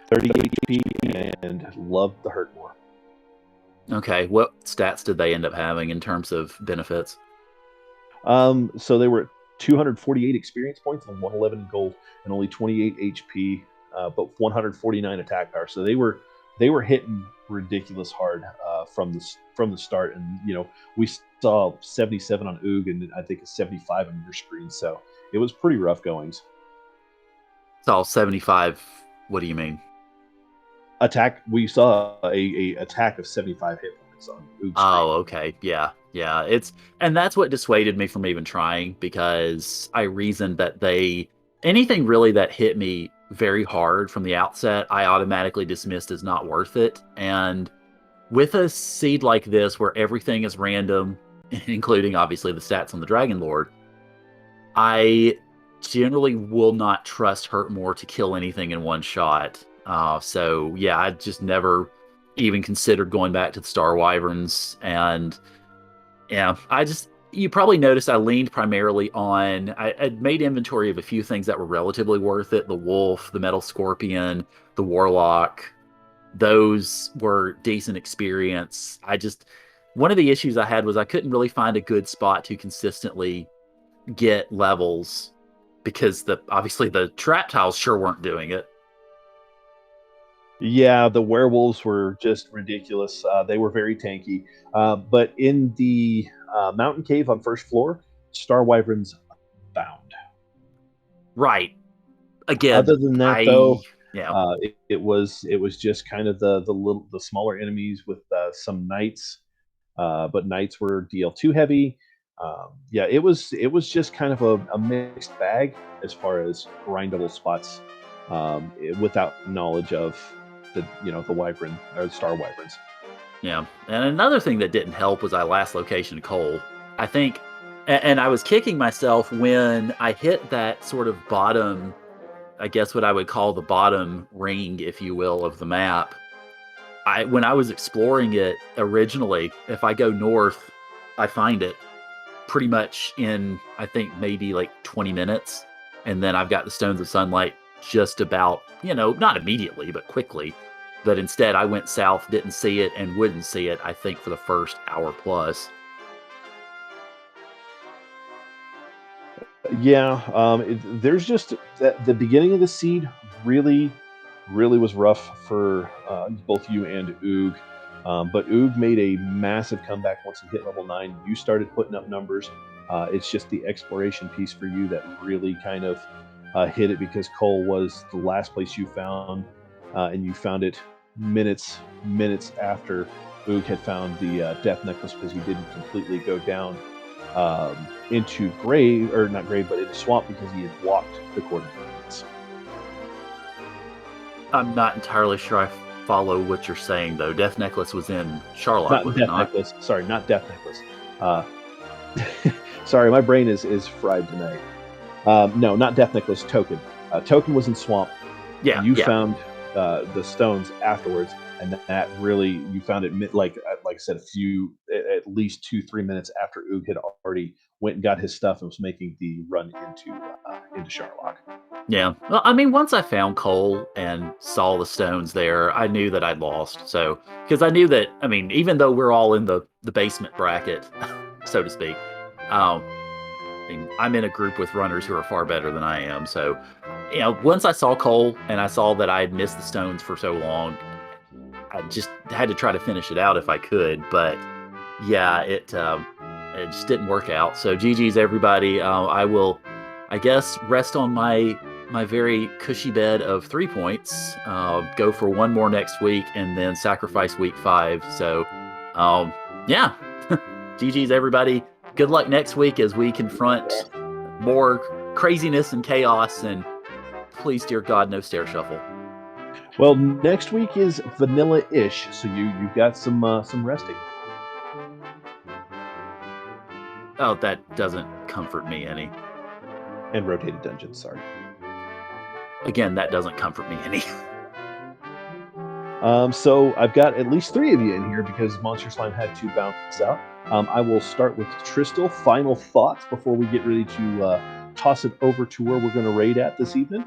30 HP and loved the hurt more. Okay, what stats did they end up having in terms of benefits? So they were 248 experience points and 111 gold, and only 28 HP, but 149 attack power. So they were hitting ridiculous hard from the start, and we saw 77 on OOG and I think a 75 on your screen. So it was pretty rough goings. It's all 75. What do you mean? Attack. We saw a attack of 75 hit points on OOG. Oh, okay. Yeah. And that's what dissuaded me from even trying, because I reasoned that anything really that hit me very hard from the outset, I automatically dismissed as not worth it. And with a seed like this, where everything is random, including obviously the stats on the Dragon Lord, I generally will not trust Hurtmore to kill anything in one shot. So yeah, I just never even considered going back to the Star Wyverns. And yeah, you probably noticed I leaned primarily on, I made inventory of a few things that were relatively worth it. The Wolf, the Metal Scorpion, the Warlock. Those were decent experience. One of the issues I had was I couldn't really find a good spot to consistently get levels, because obviously the trap tiles sure weren't doing it. Yeah, the werewolves were just ridiculous. They were very tanky. But in the mountain cave on first floor, Star Wyverns abound. Right. Again, Other than that, though, yeah, it was just kind of the smaller enemies with some knights, but knights were DL2 heavy. Yeah, it was just kind of a mixed bag as far as grindable spots, without knowledge of the wyvern or the Star Wyverns. yeah. And another thing that didn't help was I last location Cole. I think, and I was kicking myself when I hit that sort of bottom, I guess what I would call the bottom ring, if you will, of the map. When I was exploring it originally, if I go north, I find it pretty much in, I think, maybe like 20 minutes. And then I've got the Stones of Sunlight just about, not immediately, but quickly. But instead, I went south, didn't see it, and wouldn't see it, I think, for the first hour plus. Yeah, there's just the beginning of the seed really was rough for both you and OOG. But OOG made a massive comeback once he hit level 9. You started putting up numbers. It's just the exploration piece for you that really kind of hit it, because Cole was the last place you found, and you found it minutes after OOG had found the Death Necklace, because he didn't completely go down into grave, or not grave, but into swamp, because he had walked the coordinates. I'm not entirely sure I follow what you're saying, though. Death Necklace was in Charlotte, Not was Death it not? Necklace. Sorry, not Death Necklace. Sorry, my brain is fried tonight. No, not Death Necklace. Token. Token was in swamp. Yeah, You yeah. found the stones afterwards, and that really, you found it like I said, at least 2-3 minutes after OOG had already went and got his stuff and was making the run into Charlock. Yeah. Well, I mean, once I found coal and saw the stones there, I knew that I'd lost. So, because I knew that, I mean, even though we're all in the basement bracket, so to speak, I mean, I'm in a group with runners who are far better than I am. So, once I saw coal and I saw that I had missed the stones for so long, I just had to try to finish it out if I could. But yeah, it just didn't work out. So GG's everybody. I will, I guess, rest on my very cushy bed of 3 points. Go for one more next week and then sacrifice week 5. So yeah, GG's everybody. Good luck next week as we confront more craziness and chaos, and please, dear God, no stair shuffle. Well, next week is vanilla-ish, so you've got some resting. Oh, that doesn't comfort me any. And rotated dungeons, sorry. Again, that doesn't comfort me any. So I've got at least 3 of you in here because MonsieurSlime had to bounce out. I will start with Tristal. Final thoughts before we get ready to toss it over to where we're going to raid at this evening.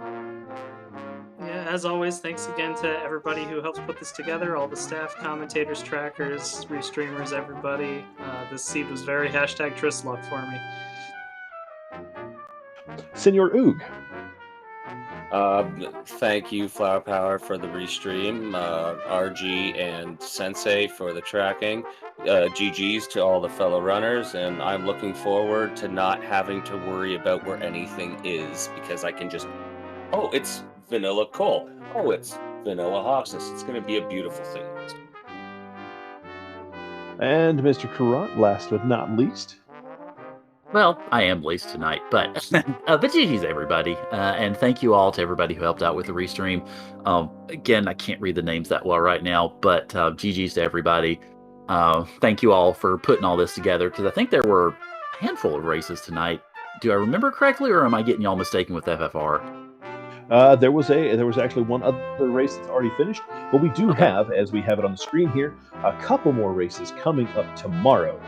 Yeah, as always, thanks again to everybody who helps put this together, all the staff, commentators, trackers, restreamers, everybody. This seed was very #Tristluck for me. Senor Oog. Thank you, Flower Power, for the restream, RG and Sensei for the tracking, GG's to all the fellow runners, and I'm looking forward to not having to worry about where anything is, because I can just, oh, it's vanilla coal, oh, it's vanilla Hoxus. It's going to be a beautiful thing. And Mr. Caront, last but not least. Well, I am least tonight, but GG's everybody, and thank you all to everybody who helped out with the restream. Again, I can't read the names that well right now, but GG's to everybody. Thank you all for putting all this together, because I think there were a handful of races tonight. Do I remember correctly, or am I getting y'all mistaken with FFR? There was actually one other race that's already finished, but we do have, as we have it on the screen here, a couple more races coming up tomorrow.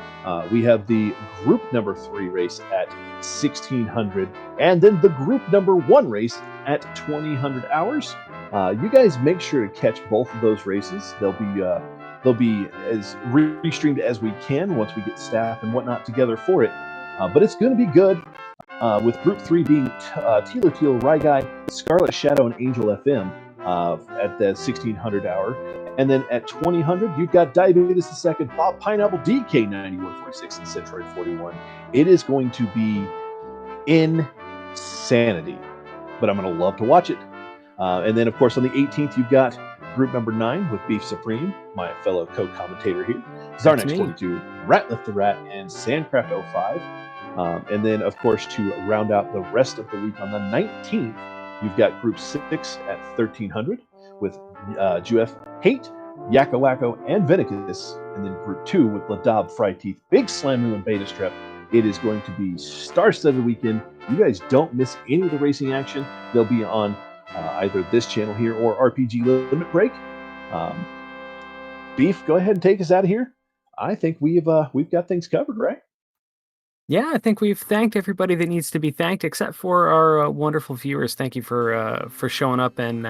We have the group number 3 race at 1600, and then the group number 1 race at 2000 hours. You guys make sure to catch both of those races. They'll be as restreamed as we can once we get staff and whatnot together for it. But it's going to be good. With Group 3 being Tilo Teal, Ryguy, Scarlet Shadow, and Angel FM at the 1600 hour. And then at 2000, you've got Diabetes II, Bob Pineapple, DK9146, and Centroid 41. It is going to be insanity, but I'm going to love to watch it. And then, of course, on the 18th, you've got Group number 9 with Beef Supreme, my fellow co-commentator here, Zarnex 42, Ratlift the Rat, and Sandcraft 05. And then, of course, to round out the rest of the week on the 19th, you've got Group 6 at 1300 with Juef, Hate, Yakko Wacko, and Venicus. And then Group 2 with Ladab, Fryteeth, Big Slamu, and Beta Strep. It is going to be star-studded weekend. You guys don't miss any of the racing action. They'll be on either this channel here or RPG Limit Break. Beef, go ahead and take us out of here. I think we've got things covered, right? Yeah, I think we've thanked everybody that needs to be thanked, except for our wonderful viewers. Thank you for showing up and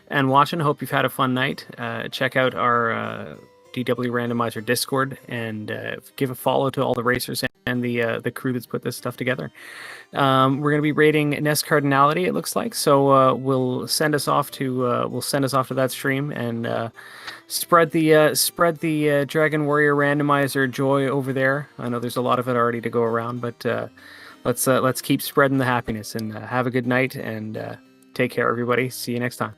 watching. Hope you've had a fun night. Check out our DW Randomizer Discord and give a follow to all the racers and the crew that's put this stuff together. We're going to be rating Nest Cardinality, it looks like. So we'll send us off to that stream and spread the Dragon Warrior Randomizer joy over there. I know there's a lot of it already to go around, but let's keep spreading the happiness and have a good night and take care, everybody. See you next time.